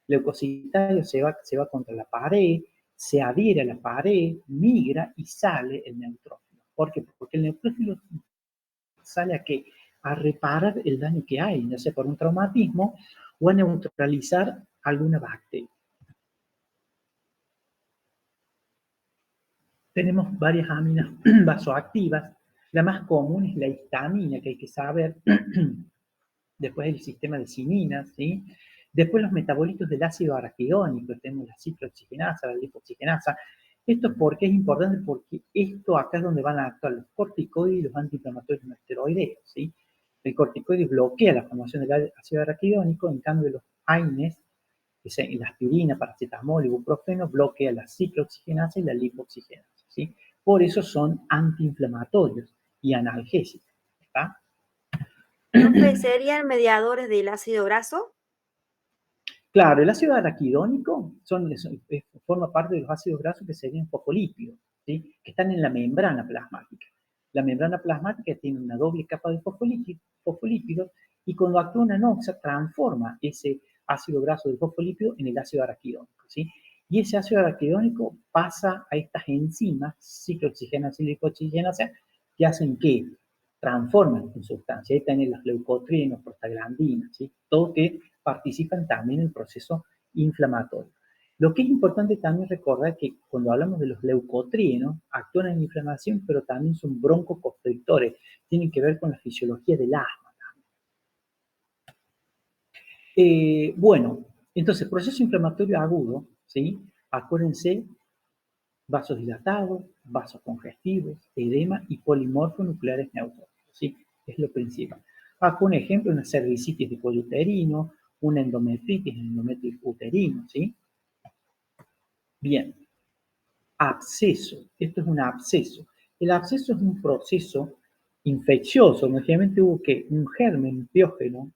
leucocitario se va contra la pared, se adhiere a la pared, migra y sale el neutrófilo. ¿Por qué? Porque el neutrófilo sale a qué? A reparar el daño que hay, ya sea por un traumatismo o a neutralizar alguna bacteria. Tenemos varias aminas vasoactivas. La más común es la histamina, que hay que saber. Después el sistema de cininas, ¿sí? Después los metabolitos del ácido araquidónico, tenemos la ciclooxigenasa, la lipoxigenasa. Esto porque es importante, porque esto acá es donde van a actuar los corticoides y los antiinflamatorios no esteroideos, ¿sí? El corticoide bloquea la formación del ácido araquidónico, en cambio los AINES, que son la aspirina, paracetamol, ibuprofeno, bloquea la ciclooxigenasa y la lipoxigenasa, ¿sí? Por eso son antiinflamatorios y analgésicos, ¿está? ¿Serían mediadores del ácido graso? Claro, el ácido araquidónico forma parte de los ácidos grasos que serían fosfolípidos, ¿sí? Que están en la membrana plasmática. La membrana plasmática tiene una doble capa de fosfolípidos y cuando actúa una NOxa transforma ese ácido graso del fosfolípido en el ácido araquidónico, ¿sí? Y ese ácido araquidónico pasa a estas enzimas, ciclooxigenasa y lipoxigenasa, que hacen que transforman en sustancia. Ahí tienen los leucotrienos, prostaglandinas, ¿sí? Todo que participan también en el proceso inflamatorio. Lo que es importante también recordar que cuando hablamos de los leucotrienos, actúan en la inflamación, pero también son broncoconstrictores, tienen que ver con la fisiología del asma. Bueno, entonces, proceso inflamatorio agudo, ¿sí? Acuérdense, vasos dilatados, vasos congestivos, edema y polimorfos nucleares neutrófilos, ¿sí? Es lo principal. Acá un ejemplo, una cervicitis de cuello uterino, una endometritis, endometrio uterino, ¿sí? Bien. Absceso. Esto es un absceso. El absceso es un proceso infeccioso. Obviamente hubo que un germen, un piógeno,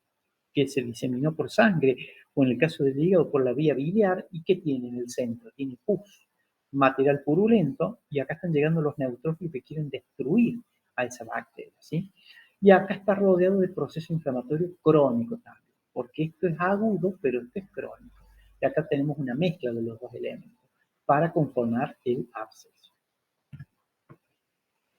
que se diseminó por sangre, o en el caso del hígado por la vía biliar, y que tiene en el centro, tiene pus, material purulento, y acá están llegando los neutrófilos que quieren destruir a esa bacteria, ¿sí? Y acá está rodeado de proceso inflamatorio crónico también, porque esto es agudo, pero esto es crónico. Y acá tenemos una mezcla de los dos elementos para conformar el absceso.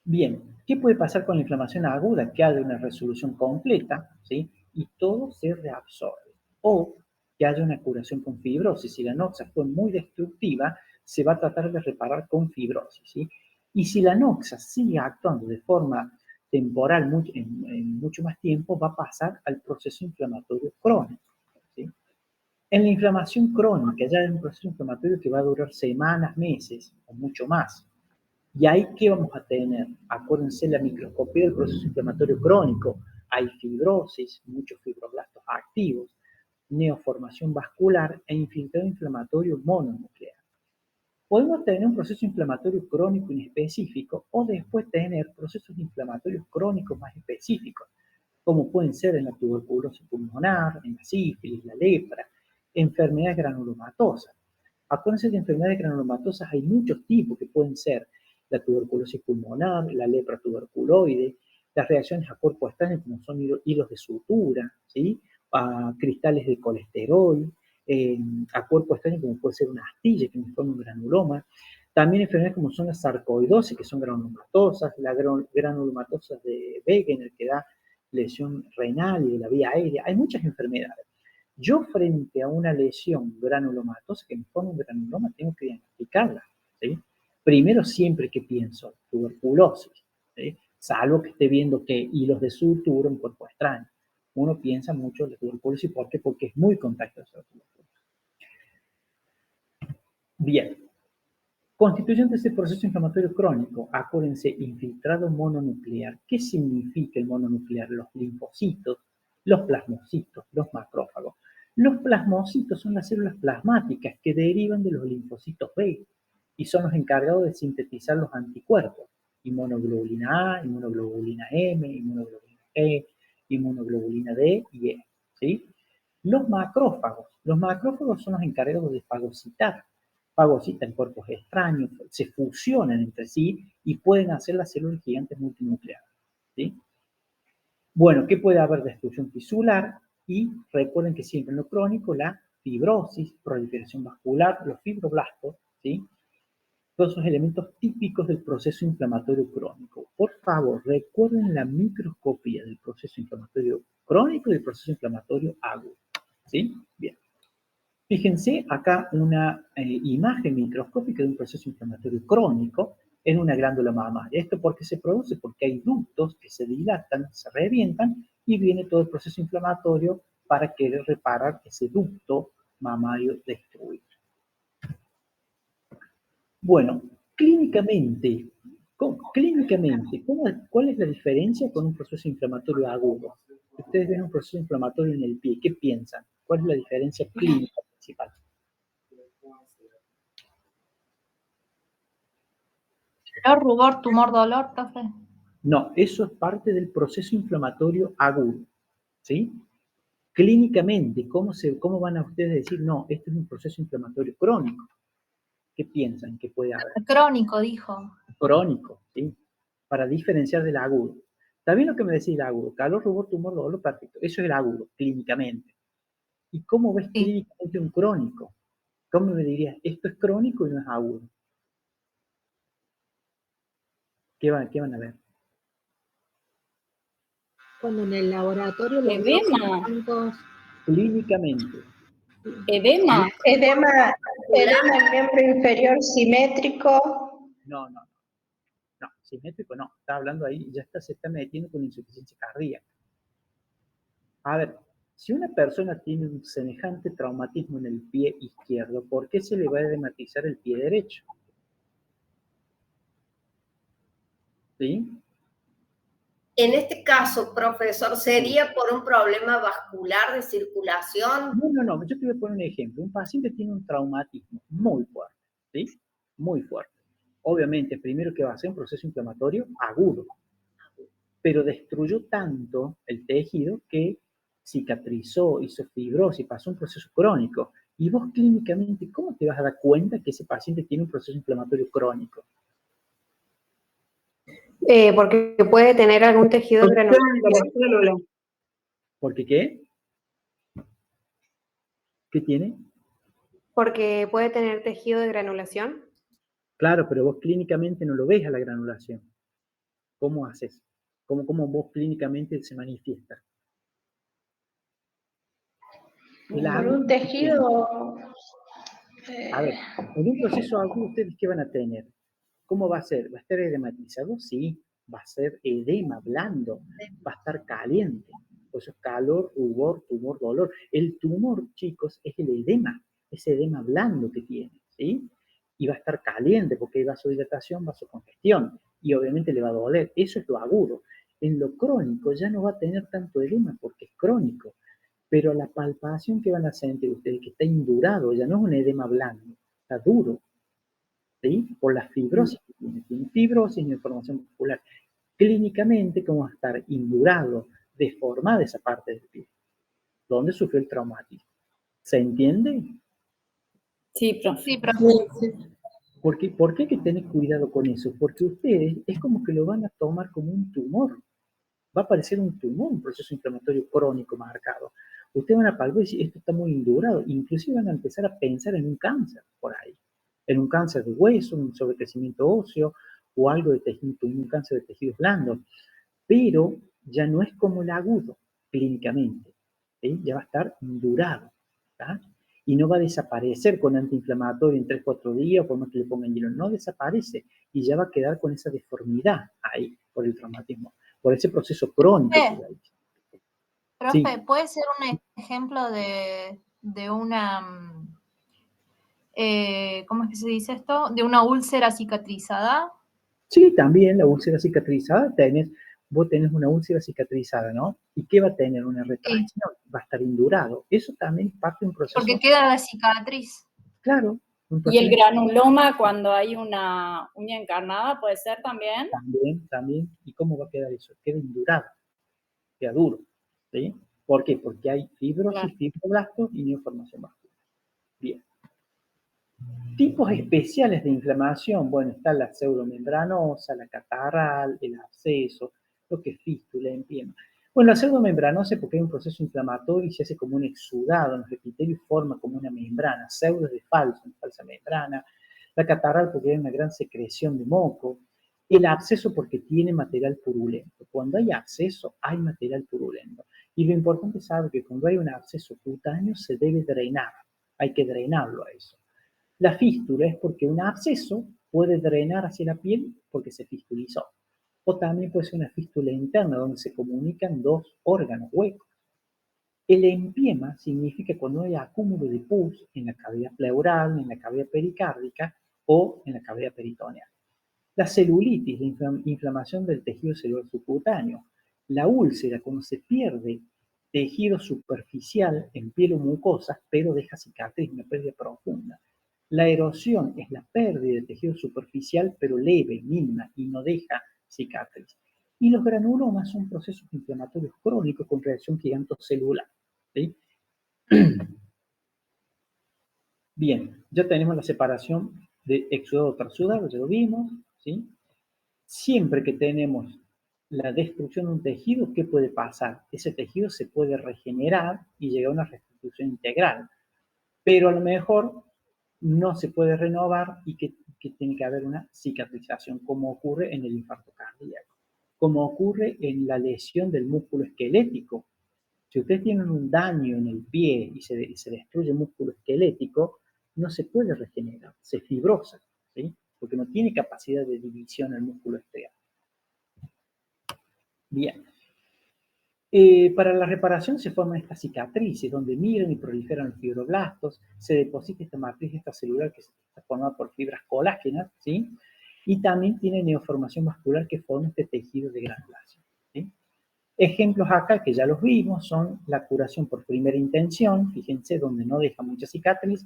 Bien, ¿qué puede pasar con la inflamación aguda? Que haya una resolución completa, ¿sí? Y todo se reabsorbe. O que haya una curación con fibrosis. Si la noxa fue muy destructiva, se va a tratar de reparar con fibrosis, ¿sí? Y si la noxa sigue actuando de forma temporal en mucho más tiempo, va a pasar al proceso inflamatorio crónico, ¿sí? En la inflamación crónica, ya hay un proceso inflamatorio que va a durar semanas, meses o mucho más. ¿Y ahí qué vamos a tener? Acuérdense la microscopía del proceso inflamatorio crónico. Hay fibrosis, muchos fibroblastos activos, neoformación vascular e infiltrado inflamatorio mononuclear. Podemos tener un proceso inflamatorio crónico inespecífico o después tener procesos inflamatorios crónicos más específicos, como pueden ser en la tuberculosis pulmonar, en la sífilis, la lepra, enfermedades granulomatosas. Acuérdense que enfermedades granulomatosas hay muchos tipos que pueden ser la tuberculosis pulmonar, la lepra tuberculoide, las reacciones a cuerpo extraño como son hilos de sutura, ¿sí? A cristales de colesterol, a cuerpo extraño como puede ser una astilla que forma un granuloma. También enfermedades como son las sarcoidosis, que son granulomatosas, la granulomatosa de Wegener, que da lesión renal y de la vía aérea. Hay muchas enfermedades. Yo frente a una lesión granulomatosa que me forma un granuloma, tengo que diagnosticarla, ¿sí? Primero siempre que pienso tuberculosis, ¿sí? Salvo que esté viendo que hilos de sutura en cuerpo extraño. Uno piensa mucho en la tuberculosis, ¿por qué? Porque es muy contagiosa la tuberculosis. Bien. Constitución de este proceso inflamatorio crónico, acuérdense, infiltrado mononuclear. ¿Qué significa el mononuclear? Los linfocitos, los plasmocitos, los macrófagos. Los plasmocitos son las células plasmáticas que derivan de los linfocitos B y son los encargados de sintetizar los anticuerpos, inmunoglobulina A, inmunoglobulina M, inmunoglobulina E, inmunoglobulina D y E, ¿sí? Los macrófagos son los encargados de fagocitar, fagocitan cuerpos extraños, se fusionan entre sí y pueden hacer las células gigantes multinucleares, ¿sí? Bueno, ¿qué puede haber? Destrucción tisular y recuerden que siempre en lo crónico la fibrosis, proliferación vascular, los fibroblastos, ¿sí? Todos esos elementos típicos del proceso inflamatorio crónico. Por favor, recuerden la microscopía del proceso inflamatorio crónico y del proceso inflamatorio agudo, ¿sí? Bien. Fíjense acá una imagen microscópica de un proceso inflamatorio crónico en una glándula mamaria. ¿Esto por qué se produce? Porque hay ductos que se dilatan, se revientan y viene todo el proceso inflamatorio para querer reparar ese ducto mamario destruido. Bueno, clínicamente, ¿cuál es la diferencia con un proceso inflamatorio agudo? Si ustedes ven un proceso inflamatorio en el pie, ¿qué piensan? ¿Cuál es la diferencia clínica principal? Dolor, rubor, tumor, dolor, profe. No, eso es parte del proceso inflamatorio agudo, ¿sí? Clínicamente, ¿cómo van a ustedes decir, no, este es un proceso inflamatorio crónico? ¿Qué piensan que puede haber? Crónico, dijo. Crónico, ¿sí? Para diferenciar del agudo. ¿Está bien lo que me decís el agudo? Calor, rubor, tumor, dolor, perfecto. Eso es el agudo, clínicamente. ¿Y cómo ves clínicamente un crónico? ¿Cómo me dirías, esto es crónico y no es agudo? ¿Qué van a ver? Cuando en el laboratorio los Edema. blancos. Clínicamente. Edema. Edema en miembro inferior simétrico. No, simétrico no. Está hablando ahí, se está metiendo con insuficiencia cardíaca. A ver, si una persona tiene un semejante traumatismo en el pie izquierdo, ¿por qué se le va a edematizar el pie derecho? ¿Sí? En este caso, profesor, ¿sería por un problema vascular de circulación? No, yo te voy a poner un ejemplo. Un paciente tiene un traumatismo muy fuerte, ¿sí? Muy fuerte. Obviamente, primero que va a ser un proceso inflamatorio agudo, pero destruyó tanto el tejido que cicatrizó, hizo fibrosis, pasó un proceso crónico. Y vos clínicamente, ¿cómo te vas a dar cuenta que ese paciente tiene un proceso inflamatorio crónico? Porque puede tener algún tejido de granulación. ¿Por qué qué? ¿Qué tiene? Porque puede tener tejido de granulación. Claro, pero vos clínicamente no lo ves a la granulación. ¿Cómo haces? ¿Cómo vos clínicamente se manifiesta? Por un tejido. A ver, en un proceso agudo, ¿ustedes qué van a tener? ¿Cómo va a ser? ¿Va a estar edematizado? Sí, va a ser edema blando, va a estar caliente. Por eso es calor, rubor, tumor, dolor. El tumor, chicos, es el edema, ese edema blando que tiene, ¿sí? Y va a estar caliente porque hay vasodilatación, vasocongestión, y obviamente le va a doler. Eso es lo agudo. En lo crónico ya no va a tener tanto edema porque es crónico, pero la palpación que van a sentir ustedes, que está indurado, ya no es un edema blando, está duro, ¿sí? Por la fibrosis que tiene fibrosis y deformación muscular. Clínicamente, ¿cómo va a estar indurado, deformada esa parte del pie? ¿Dónde sufrió el traumatismo? ¿Se entiende? Sí, profe. Sí, profe. Porque, ¿por qué hay que tener cuidado con eso? Porque ustedes es como que lo van a tomar como un tumor. Va a aparecer un tumor, un proceso inflamatorio crónico marcado. Ustedes van a palpar y decir, esto está muy indurado. Inclusive van a empezar a pensar en un cáncer por ahí. En un cáncer de hueso, un sobrecrecimiento óseo o algo de tejido, un cáncer de tejidos blandos. Pero ya no es como el agudo clínicamente. ¿Sí? Ya va a estar indurado. ¿Tá? Y no va a desaparecer con antiinflamatorio en 3-4 días, por más que le pongan hielo. No desaparece y ya va a quedar con esa deformidad ahí por el traumatismo, por ese proceso crónico. Profe, Sí. ¿puede ser un ejemplo de una, ¿cómo es que se dice esto? ¿De una úlcera cicatrizada? Sí, también la úlcera cicatrizada, vos tenés una úlcera cicatrizada, ¿no? ¿Y qué va a tener? Una retracción, sí. Va a estar indurado. Eso también es parte de un proceso. Porque queda la cicatriz. Claro. ¿Y el granuloma cuando hay una uña encarnada puede ser también? También. ¿Y cómo va a quedar eso? Queda indurado, queda duro, ¿sí? ¿Por qué? Porque hay fibrosis, fibroblastos y neoformación vascular. Bien. Tipos especiales de inflamación, bueno, está la pseudomembranosa, la catarral, el absceso, lo que es fístula, empiema. Bueno, la pseudomembranosa porque hay un proceso inflamatorio y se hace como un exudado en los epitelios, forma como una membrana. Pseudo es de falso, una falsa membrana. La catarral porque hay una gran secreción de moco. El absceso porque tiene material purulento. Cuando hay absceso, hay material purulento. Y lo importante es saber que cuando hay un absceso cutáneo se debe drenar. Hay que drenarlo a eso. La fístula es porque un absceso puede drenar hacia la piel porque se fistulizó. O también puede ser una fístula interna donde se comunican dos órganos huecos. El empiema significa cuando hay acúmulo de pus en la cavidad pleural, en la cavidad pericárdica o en la cavidad peritoneal. La celulitis, la inflamación del tejido celular subcutáneo. La úlcera, cuando se pierde tejido superficial en piel o mucosas, pero deja cicatriz, una pérdida profunda. La erosión es la pérdida de tejido superficial, pero leve, mínima, y no deja cicatriz. Y los granulomas son procesos inflamatorios crónicos con reacción gigantocelular. ¿Sí? Bien, ya tenemos la separación de exudado trasudado, ya lo vimos. ¿Sí? Siempre que tenemos la destrucción de un tejido, ¿qué puede pasar? Ese tejido se puede regenerar y llegar a una restitución integral, pero a lo mejor no se puede renovar y que tiene que haber una cicatrización, como ocurre en el infarto cardíaco, como ocurre en la lesión del músculo esquelético. Si ustedes tienen un daño en el pie y se destruye el músculo esquelético, no se puede regenerar, se fibrosa, ¿sí? Porque no tiene capacidad de división el músculo estriado. Bien. Para la reparación se forman estas cicatrices donde migran y proliferan los fibroblastos, se deposita esta matriz extracelular que está formada por fibras colágenas, ¿sí? Y también tiene neoformación vascular que forma este tejido de granulación, ¿sí? Ejemplos acá que ya los vimos son la curación por primera intención, fíjense, donde no deja mucha cicatriz,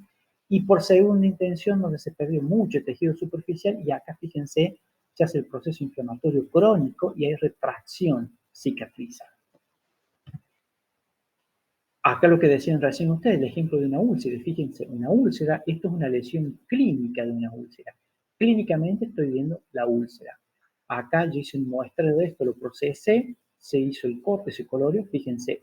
y por segunda intención donde se perdió mucho tejido superficial, y acá fíjense, se hace el proceso inflamatorio crónico y hay retracción cicatrizada. Acá lo que decían recién ustedes, el ejemplo de una úlcera. Fíjense, una úlcera, esto es una lesión clínica de una úlcera. Clínicamente estoy viendo la úlcera. Acá yo hice un muestreo de esto, lo procesé, se hizo el corte, se coloreó. Fíjense,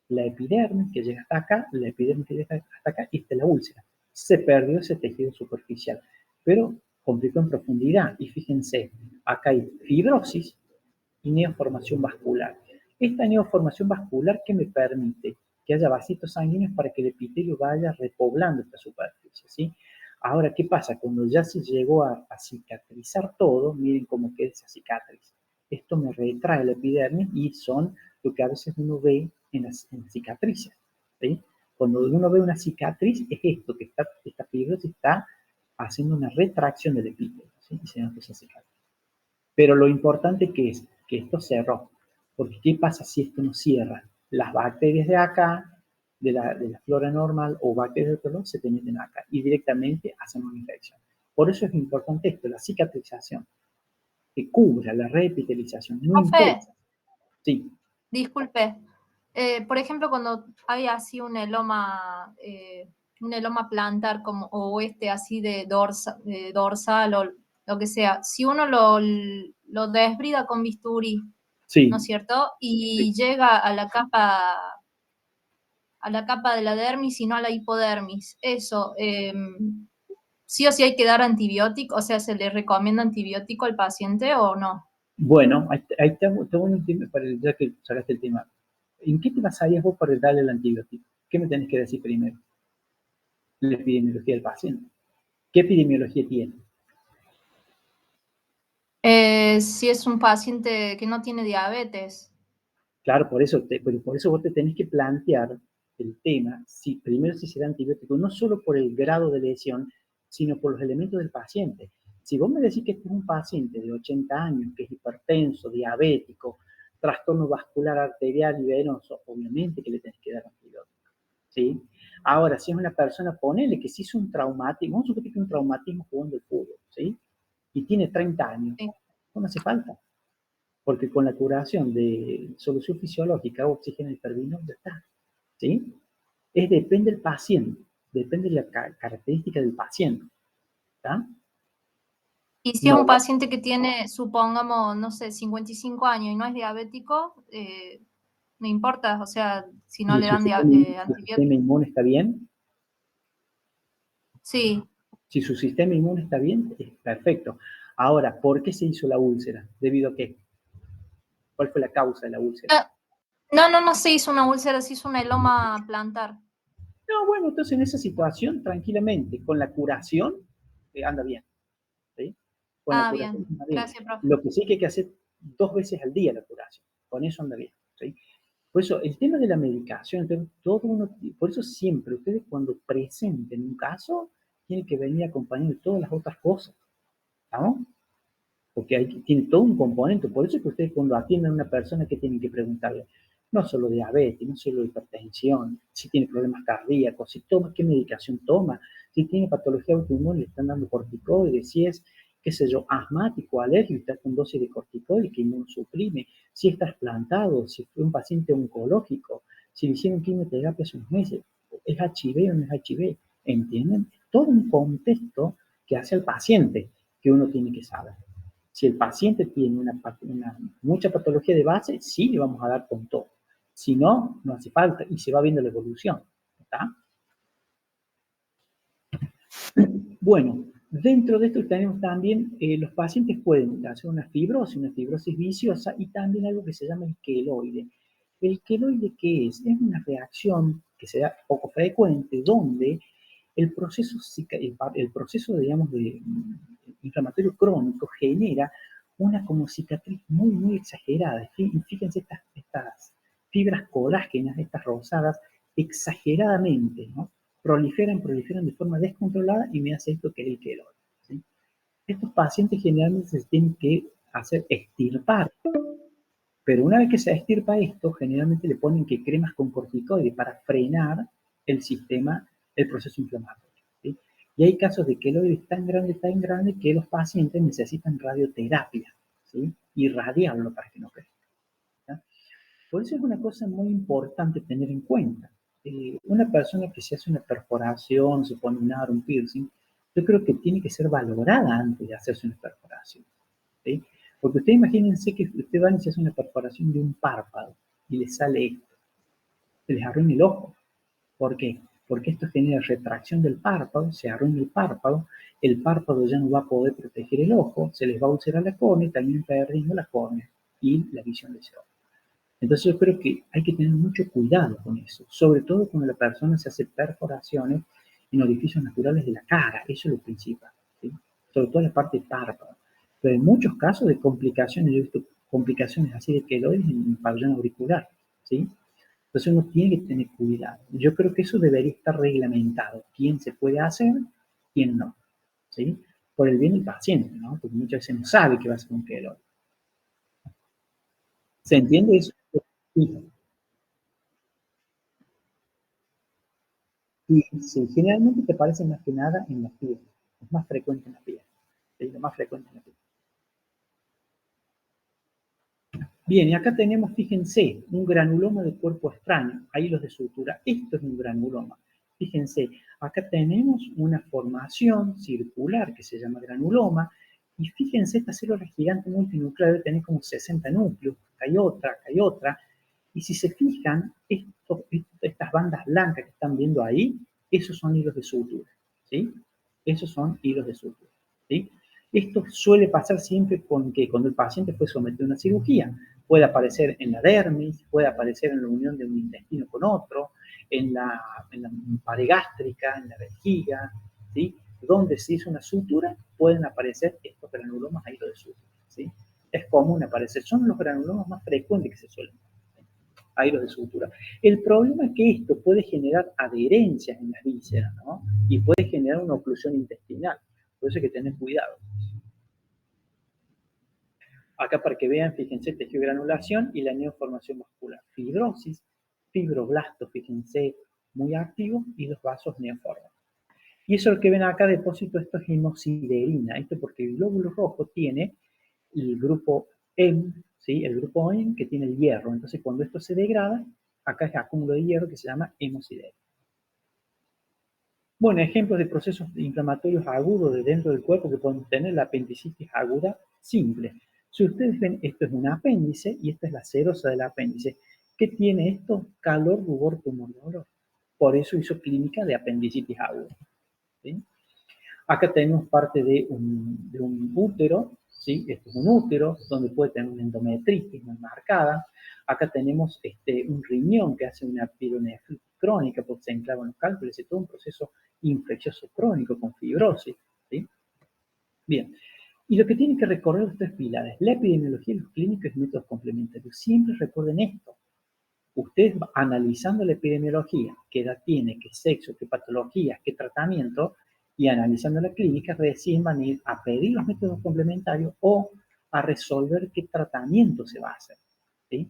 la epidermis que llega hasta acá, la epidermis que llega hasta acá, y esta es la úlcera. Se perdió ese tejido superficial, pero complicó en profundidad. Y fíjense, acá hay fibrosis y neoformación vascular. Esta neoformación vascular que me permite que haya vasitos sanguíneos para que el epitelio vaya repoblando esta superficie, ¿sí? Ahora, ¿qué pasa? Cuando ya se llegó a cicatrizar todo, miren cómo queda esa cicatriz. Esto me retrae la epidermis y son lo que a veces uno ve en las cicatrices, ¿sí? Cuando uno ve una cicatriz, es esto, que esta fibrosis está haciendo una retracción del epitelio, ¿sí? Y se nota esa cicatriz. Pero lo importante que es que esto cerró. Porque ¿qué pasa si esto no cierra? Las bacterias de acá, de la flora normal o bacterias del color, se te meten acá y directamente hacen una infección. Por eso es importante esto, la cicatrización, que cubra la reepitelización. No importa. Sí. Disculpe. Por ejemplo, cuando hay así un eloma plantar como, o así de dorsal o lo que sea, si uno lo desbrida con bisturí, sí, ¿no es cierto? Y sí, llega a la capa de la dermis y no a la hipodermis, eso, sí o sí hay que dar antibiótico, o sea, ¿se le recomienda antibiótico al paciente o no? Bueno, ahí te hago un tema, ya que sacaste el tema. ¿En qué te basarías vos para darle el antibiótico? ¿Qué me tenés que decir primero? La epidemiología del paciente. ¿Qué epidemiología tiene? Si es un paciente que no tiene diabetes. Claro, por eso vos te tenés que plantear el tema, primero si se da antibiótico, no solo por el grado de lesión, sino por los elementos del paciente. Si vos me decís que este es un paciente de 80 años, que es hipertenso, diabético, trastorno vascular arterial y venoso, obviamente que le tenés que dar antibiótico, ¿sí? Ahora, si es una persona, ponele que si hizo un traumatismo, vamos a suponer que un traumatismo jugando el fútbol, ¿sí? Y tiene 30 años, no hace falta. Porque con la curación de solución fisiológica o oxígeno hipervino ya está, ¿sí? Depende del paciente, depende de la característica del paciente, ¿está? Y si es un paciente que tiene, supongamos, no sé, 55 años y no es diabético, no importa, o sea, si no ¿Y le su dan sistema antibióticos. inmune está bien? Sí. Si su sistema inmune está bien, es perfecto. Ahora, ¿por qué se hizo la úlcera? ¿Debido a qué? ¿Cuál fue la causa de la úlcera? No se hizo una úlcera, se hizo un eloma plantar. No, bueno, entonces en esa situación, tranquilamente, con la curación, anda bien. ¿Sí? Con la curación Bien. anda bien. Gracias, profe. Lo que sí que hay que hacer 2 veces al día la curación. Con eso anda bien. ¿Sí? Por eso, el tema de la medicación, entonces, por eso siempre ustedes cuando presenten un caso, tienen que venir acompañado de todas las otras cosas. ¿No? Porque tiene todo un componente. Por eso es que ustedes cuando atienden a una persona que tienen que preguntarle, no solo diabetes, no solo hipertensión, si tiene problemas cardíacos, si toma, qué medicación toma, si tiene patología autoinmune, le están dando corticoides, si es, qué sé yo, asmático, alérgico, está con dosis de corticoides que inmunosuprime, si es trasplantado, si fue un paciente oncológico, si le hicieron quimioterapia hace unos meses, es HIV o no es HIV, ¿entienden? Todo un contexto que hace al paciente que uno tiene que saber. Si el paciente tiene mucha patología de base, sí le vamos a dar con todo. Si no, no hace falta y se va viendo la evolución. ¿Está? Bueno, dentro de esto tenemos también, los pacientes pueden hacer una fibrosis viciosa y también algo que se llama el queloide. ¿El queloide qué es? Es una reacción que se da poco frecuente donde el proceso, digamos, de inflamatorio crónico genera una como cicatriz muy, muy exagerada. Fíjense estas fibras colágenas, estas rosadas, exageradamente, ¿no? Proliferan de forma descontrolada y me hace esto que es el queloide. ¿Sí? Estos pacientes generalmente se tienen que hacer extirpar. Pero una vez que se extirpa esto, generalmente le ponen que cremas con corticoides para frenar el sistema, el proceso inflamatorio. ¿Sí? Y hay casos de queloide tan grande que los pacientes necesitan radioterapia, ¿sí? Y radiarlo para que no crezca. ¿Sí? Por eso es una cosa muy importante tener en cuenta. Una persona que se hace una perforación, se pone un aro, un piercing, yo creo que tiene que ser valorada antes de hacerse una perforación. ¿Sí? Porque ustedes imagínense que usted va y se hace una perforación de un párpado y le sale esto. Se les arruina el ojo. ¿Por qué? Porque esto genera retracción del párpado, se arruina el párpado ya no va a poder proteger el ojo, se les va a ulcerar la córnea y también perdiendo la córnea y la visión de ese ojo. Entonces yo creo que hay que tener mucho cuidado con eso, sobre todo cuando la persona se hace perforaciones en orificios naturales de la cara, eso es lo principal, ¿sí? Sobre todo la parte de párpado. Pero en muchos casos de complicaciones, yo he visto complicaciones así de queloides en el pabellón auricular, ¿sí? Entonces uno tiene que tener cuidado. Yo creo que eso debería estar reglamentado, quién se puede hacer, quién no, ¿sí? Por el bien del paciente, ¿no? Porque muchas veces no sabe qué va a hacer un queloide. ¿Se entiende eso? Sí, generalmente te parece más que nada en la piel. Es más frecuente en la piel. ¿Sí? Lo más frecuente en la piel. Bien, y acá tenemos, fíjense, un granuloma de cuerpo extraño, hilos de sutura. Esto es un granuloma. Fíjense, acá tenemos una formación circular que se llama granuloma, y fíjense, esta célula gigante multinuclear debe tener como 60 núcleos, acá hay otra, y si se fijan, estas bandas blancas que están viendo ahí, esos son hilos de sutura, ¿sí? Esos son hilos de sutura, ¿sí? Esto suele pasar siempre cuando el paciente fue sometido a una cirugía. Puede aparecer en la dermis, puede aparecer en la unión de un intestino con otro, en la pared gástrica, en la vejiga, ¿sí? Donde se hizo una sutura, pueden aparecer estos granulomas a hilo de sutura, ¿sí? Es común aparecer, son los granulomas más frecuentes que se suelen ver, a hilos de sutura. El problema es que esto puede generar adherencias en las vísceras, ¿no? Y puede generar una oclusión intestinal, por eso hay que tener cuidado. Acá para que vean, fíjense, tejiogranulación y la neoformación vascular. Fibrosis, fibroblastos, fíjense, muy activos y los vasos neoformados. Y eso lo que ven acá, depósito, esto es hemosiderina. Esto porque el glóbulo rojo tiene el grupo M, ¿sí? El grupo M que tiene el hierro. Entonces cuando esto se degrada, acá es acúmulo de hierro que se llama hemosiderina. Bueno, ejemplos de procesos inflamatorios agudos de dentro del cuerpo que pueden tener la apendicitis aguda simple. Si ustedes ven, esto es un apéndice y esta es la serosa del apéndice. ¿Qué tiene esto? Calor, rubor, tumor, dolor. Por eso hizo clínica de apendicitis aguda. ¿Sí? Acá tenemos parte de un útero, ¿sí? Esto es un útero donde puede tener una endometritis muy marcada. Acá tenemos un riñón que hace una pielonefritis crónica porque se enclavan los cálculos y todo un proceso infeccioso crónico con fibrosis. ¿Sí? Bien. Y lo que tienen que recordar los tres pilares, la epidemiología, los clínicos y métodos complementarios. Siempre recuerden esto. Ustedes analizando la epidemiología, qué edad tiene, qué sexo, qué patologías, qué tratamiento, y analizando la clínica, recién van a ir a pedir los métodos complementarios o a resolver qué tratamiento se va a hacer. ¿Sí?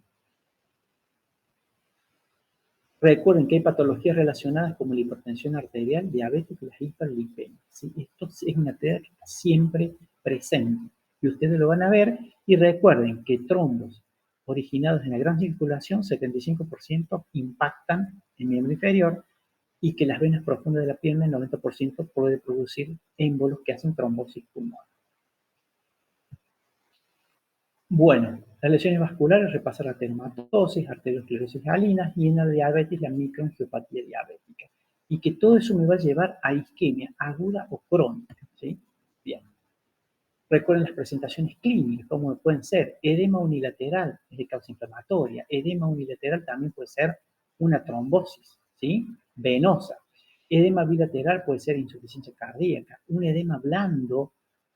Recuerden que hay patologías relacionadas como la hipertensión arterial, diabetes y las hiperlipemias. ¿Sí? Esto es una tarea que está siempre presente. Y ustedes lo van a ver. Y recuerden que trombos originados en la gran circulación, 75% impactan el miembro inferior y que las venas profundas de la pierna, el 90% puede producir émbolos que hacen trombosis pulmonar. Bueno, las lesiones vasculares, repasar la ateromatosis, arteriosclerosis galina y en la diabetes la microangiopatía diabética. Y que todo eso me va a llevar a isquemia aguda o crónica. ¿Sí? Bien. Recuerden las presentaciones clínicas, como pueden ser edema unilateral, es de causa inflamatoria. Edema unilateral también puede ser una trombosis, ¿sí? Venosa. Edema bilateral puede ser insuficiencia cardíaca. Un edema blando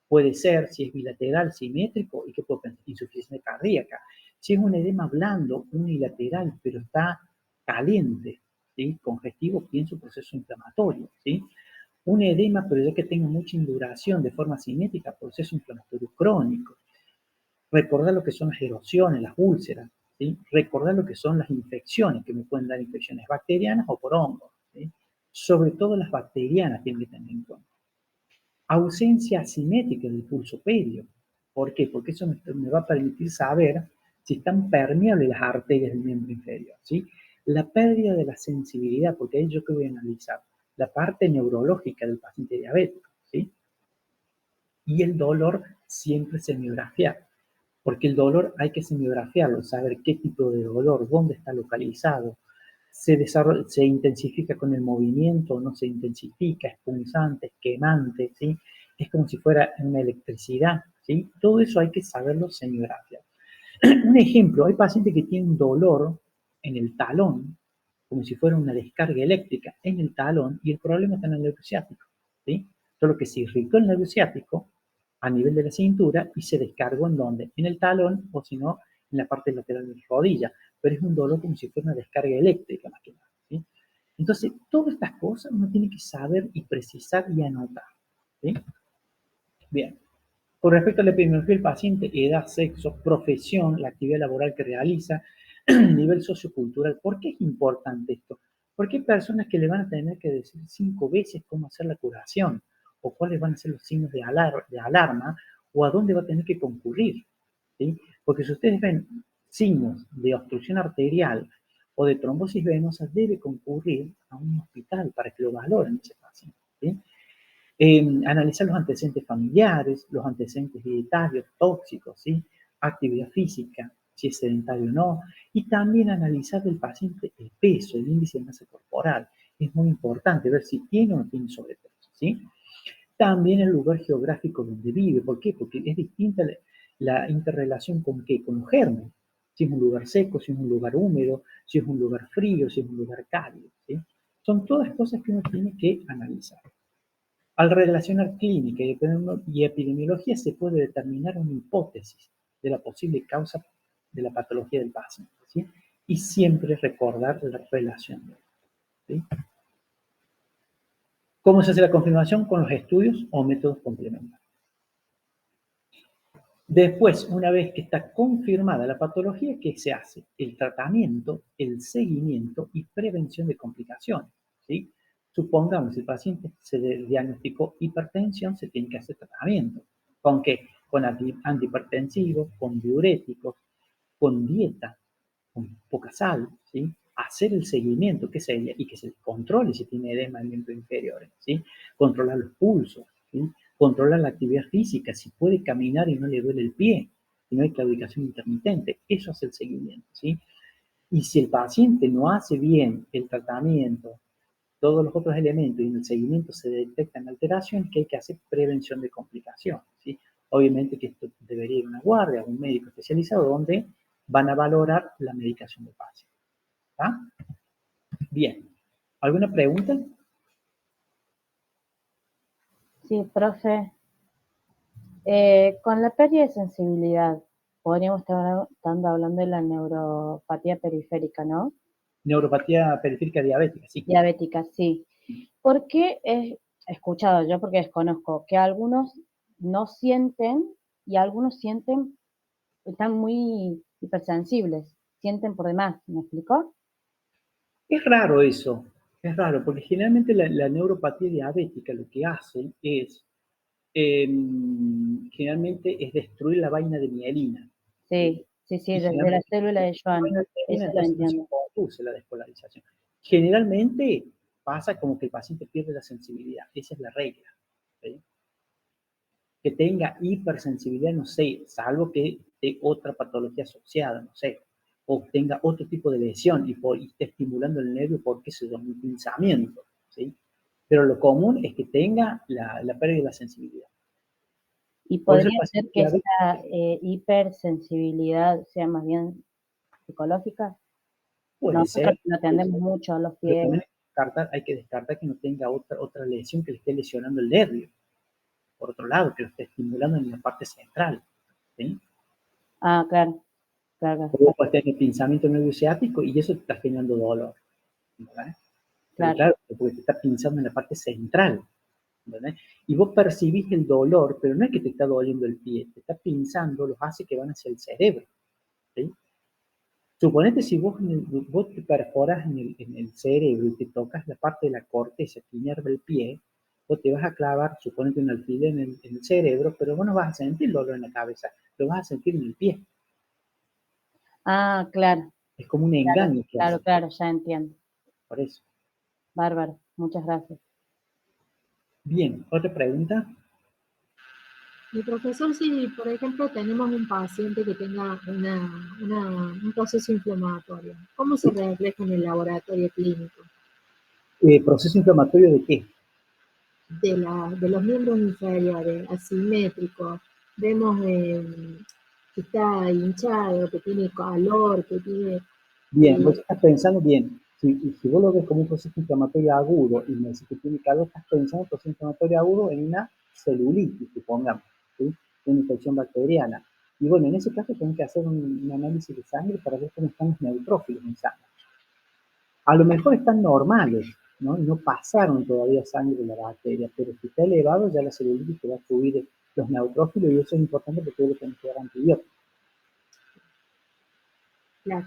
puede ser, si es bilateral, simétrico, y que puede ser insuficiencia cardíaca. Si es un edema blando, unilateral, pero está caliente, ¿sí? Congestivo, pienso proceso inflamatorio, ¿sí? Un edema, pero ya que tenga mucha induración de forma cinética, proceso inflamatorio crónico. Recordar lo que son las erosiones, las úlceras, ¿sí? Recordar lo que son las infecciones, que me pueden dar infecciones bacterianas o por hongos, ¿sí? Sobre todo las bacterianas tienen que tener en cuenta. Ausencia asimétrica del pulso perio. ¿Por qué? Porque eso me va a permitir saber si están permeables las arterias del miembro inferior, ¿sí? La pérdida de la sensibilidad, porque ahí yo que voy a analizar la parte neurológica del paciente diabético, ¿sí? Y el dolor siempre semiografiar, porque el dolor hay que semiografiarlo, saber qué tipo de dolor, dónde está localizado, se intensifica con el movimiento, no se intensifica, es punzante, es quemante, ¿sí? Es como si fuera una electricidad, ¿sí? Todo eso hay que saberlo semiografiar. Un ejemplo, hay pacientes que tienen dolor en el talón, como si fuera una descarga eléctrica en el talón, y el problema está en el nervio ciático, ¿sí? Solo que se irritó el nervio ciático a nivel de la cintura y se descargó en donde, en el talón o si no, en la parte lateral de la rodilla, pero es un dolor como si fuera una descarga eléctrica más que nada, ¿sí? Entonces, todas estas cosas uno tiene que saber y precisar y anotar, ¿sí? Bien. Con respecto a la epidemiología del paciente, edad, sexo, profesión, la actividad laboral que realiza, nivel sociocultural. ¿Por qué es importante esto? Porque hay personas que le van a tener que decir 5 veces cómo hacer la curación, o cuáles van a ser los signos de alarma, o a dónde va a tener que concurrir, ¿sí? Porque si ustedes ven signos de obstrucción arterial o de trombosis venosa, debe concurrir a un hospital para que lo valoren ese paciente, ¿sí? Analizar los antecedentes familiares, los antecedentes dietarios, tóxicos, ¿sí? Actividad física, si es sedentario o no, y también analizar del paciente el peso, el índice de masa corporal. Es muy importante ver si tiene o no tiene sobrepeso, ¿sí? También el lugar geográfico donde vive. ¿Por qué? Porque es distinta la interrelación con ¿qué? Con los gérmenes. Si es un lugar seco, si es un lugar húmedo, si es un lugar frío, si es un lugar cálido, ¿sí? Son todas cosas que uno tiene que analizar. Al relacionar clínica y epidemiología se puede determinar una hipótesis de la posible causa de la patología del paciente, ¿sí? Y siempre recordar la relación, ¿sí? ¿Cómo se hace la confirmación? Con los estudios o métodos complementarios. Después, una vez que está confirmada la patología, ¿qué se hace? El tratamiento, el seguimiento y prevención de complicaciones, ¿sí? Supongamos, el paciente se diagnosticó hipertensión, se tiene que hacer tratamiento. ¿Con qué? Con antihipertensivos, con diuréticos, con dieta, con poca sal, ¿sí? Hacer el seguimiento, ¿qué sería? Y que se controle si tiene edema en miembros inferiores, ¿sí? Controlar los pulsos, ¿sí? Controlar la actividad física, si puede caminar y no le duele el pie, si no hay claudicación intermitente, eso es el seguimiento, ¿sí? Y si el paciente no hace bien el tratamiento, todos los otros elementos y en el seguimiento se detectan alteraciones, que hay que hacer prevención de complicaciones, ¿sí? Obviamente que esto debería ir a una guardia, a un médico especializado, donde van a valorar la medicación del paciente. ¿Está? Bien. ¿Alguna pregunta? Sí, profe. Con la pérdida de sensibilidad, podríamos estar hablando de la neuropatía periférica, ¿no? Neuropatía periférica diabética, sí. Diabética, sí. ¿Por qué he escuchado yo, porque desconozco, que algunos no sienten y algunos sienten, están muy hipersensibles, sienten por demás, ¿me explicó? Es raro eso, es raro, porque generalmente la neuropatía diabética lo que hace es, generalmente es destruir la vaina de mielina. Sí, Y de la célula de Schwann, vaina de mielina, eso lo entonces no se entiendo. produce la despolarización. Generalmente pasa como que el paciente pierde la sensibilidad, esa es la regla, ¿sí? Que tenga hipersensibilidad, no sé, salvo que de otra patología asociada, no sé, o tenga otro tipo de lesión y esté estimulando el nervio porque se da un pinzamiento, ¿sí? Pero lo común es que tenga la pérdida de la sensibilidad. ¿Y Por eso el podría ser paciente que diabético, esta hipersensibilidad sea más bien psicológica? puede Nosotros ser, no atendemos mucho a los pero pies. también hay que descartar que no tenga otra lesión que le esté lesionando el nervio. Por otro lado, que lo esté estimulando en la parte central, ¿sí? Ah, claro, claro, Luego puede tener pinzamiento nervio ciático y eso te está generando dolor, ¿verdad? Pero claro. claro, porque te está pinzando en la parte central, ¿verdad? Y vos percibís el dolor, pero no es que te está doliendo el pie, te está pinzando los haces que van hacia el cerebro, ¿sí? Suponete si vos te perforas en el cerebro y te tocas la parte de la corteza que inerva el pie, vos te vas a clavar, suponete un alfiler en el cerebro, pero vos no vas a sentir dolor en la cabeza, lo vas a sentir en el pie. Ah, claro, Es como un engaño que hace, claro, ya entiendo. por eso. Bárbaro, muchas gracias. Bien, ¿otra pregunta? Mi profesor, si por ejemplo tenemos un paciente que tenga un proceso inflamatorio, ¿cómo se refleja en el laboratorio clínico? ¿Proceso inflamatorio de qué? De los miembros inferiores, asimétricos, vemos que está hinchado, que tiene calor, que tiene... Bien, vos estás pensando bien. Si vos lo ves como un proceso inflamatorio agudo y me decís que tiene calor, estás pensando en un proceso inflamatorio agudo en una celulitis, supongamos, ¿sí? Una infección bacteriana. Y bueno, en ese caso tenés que hacer un análisis de sangre para ver cómo están los neutrófilos en sangre. A lo mejor están normales, ¿no? Y no pasaron todavía sangre de la bacteria, pero si está elevado ya la celulitis te va a subir los neutrófilos y eso es importante porque le tenés que dar antibióticos. Claro.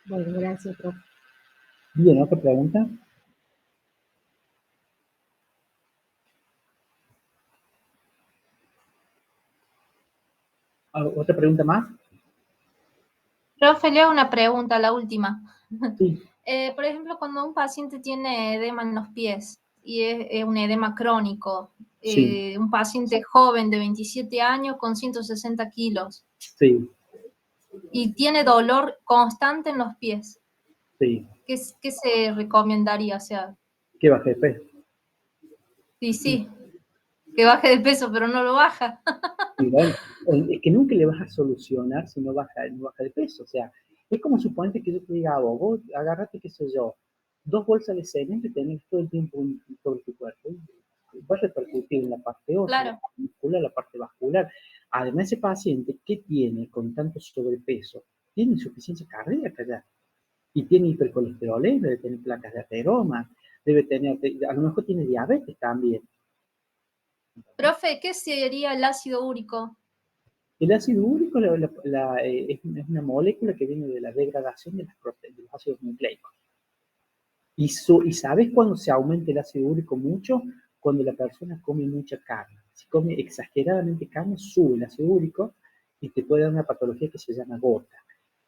Bueno, gracias, profe. Bien, ¿otra pregunta? ¿Otra pregunta más? Profe, le hago una pregunta, la última. Sí. Por ejemplo, cuando un paciente tiene edema en los pies y es un edema crónico, Sí. un paciente joven de 27 años con 160 kilos Sí, y tiene dolor constante en los pies, sí. ¿qué se recomendaría? O sea, Que baje de peso. sí, que baje de peso, pero no lo baja. Y bueno, es que nunca le vas a solucionar si no baja de peso. O sea, es como suponete que yo te diga, vos agarrate, qué sé yo, 2 bolsas de cemento y tenés todo el tiempo sobre tu cuerpo. Va a repercutir en la parte ósea, Claro. la parte muscular, la parte vascular. Además, ese paciente, ¿qué tiene con tanto sobrepeso? Tiene insuficiencia cardíaca ya. Y tiene hipercolesterolemia, debe tener placas de ateroma, debe tener, a lo mejor tiene diabetes también. Profe, ¿qué sería el ácido úrico? El ácido úrico es una molécula que viene de la degradación de de los ácidos nucleicos. Y ¿sabes cuándo se aumenta el ácido úrico mucho? Cuando la persona come mucha carne. Si come exageradamente carne, sube el ácido úrico y te puede dar una patología que se llama gota.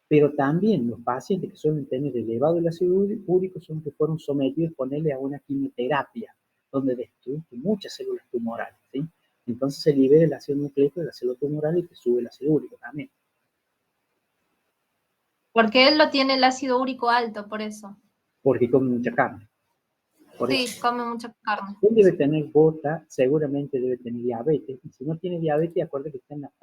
Pero también los pacientes que suelen tener elevado el ácido úrico son los que fueron sometidos, ponerle a una quimioterapia, donde destruiste muchas células tumorales, ¿sí? Entonces se libera el ácido nucleico de la célula tumoral y te sube el ácido úrico también. Porque él lo tiene el ácido úrico alto, por eso. Porque come mucha carne. Por Sí, eso. come mucha carne. Él debe tener gota, seguramente debe tener diabetes. Y si no tiene diabetes, acuérdate que está en la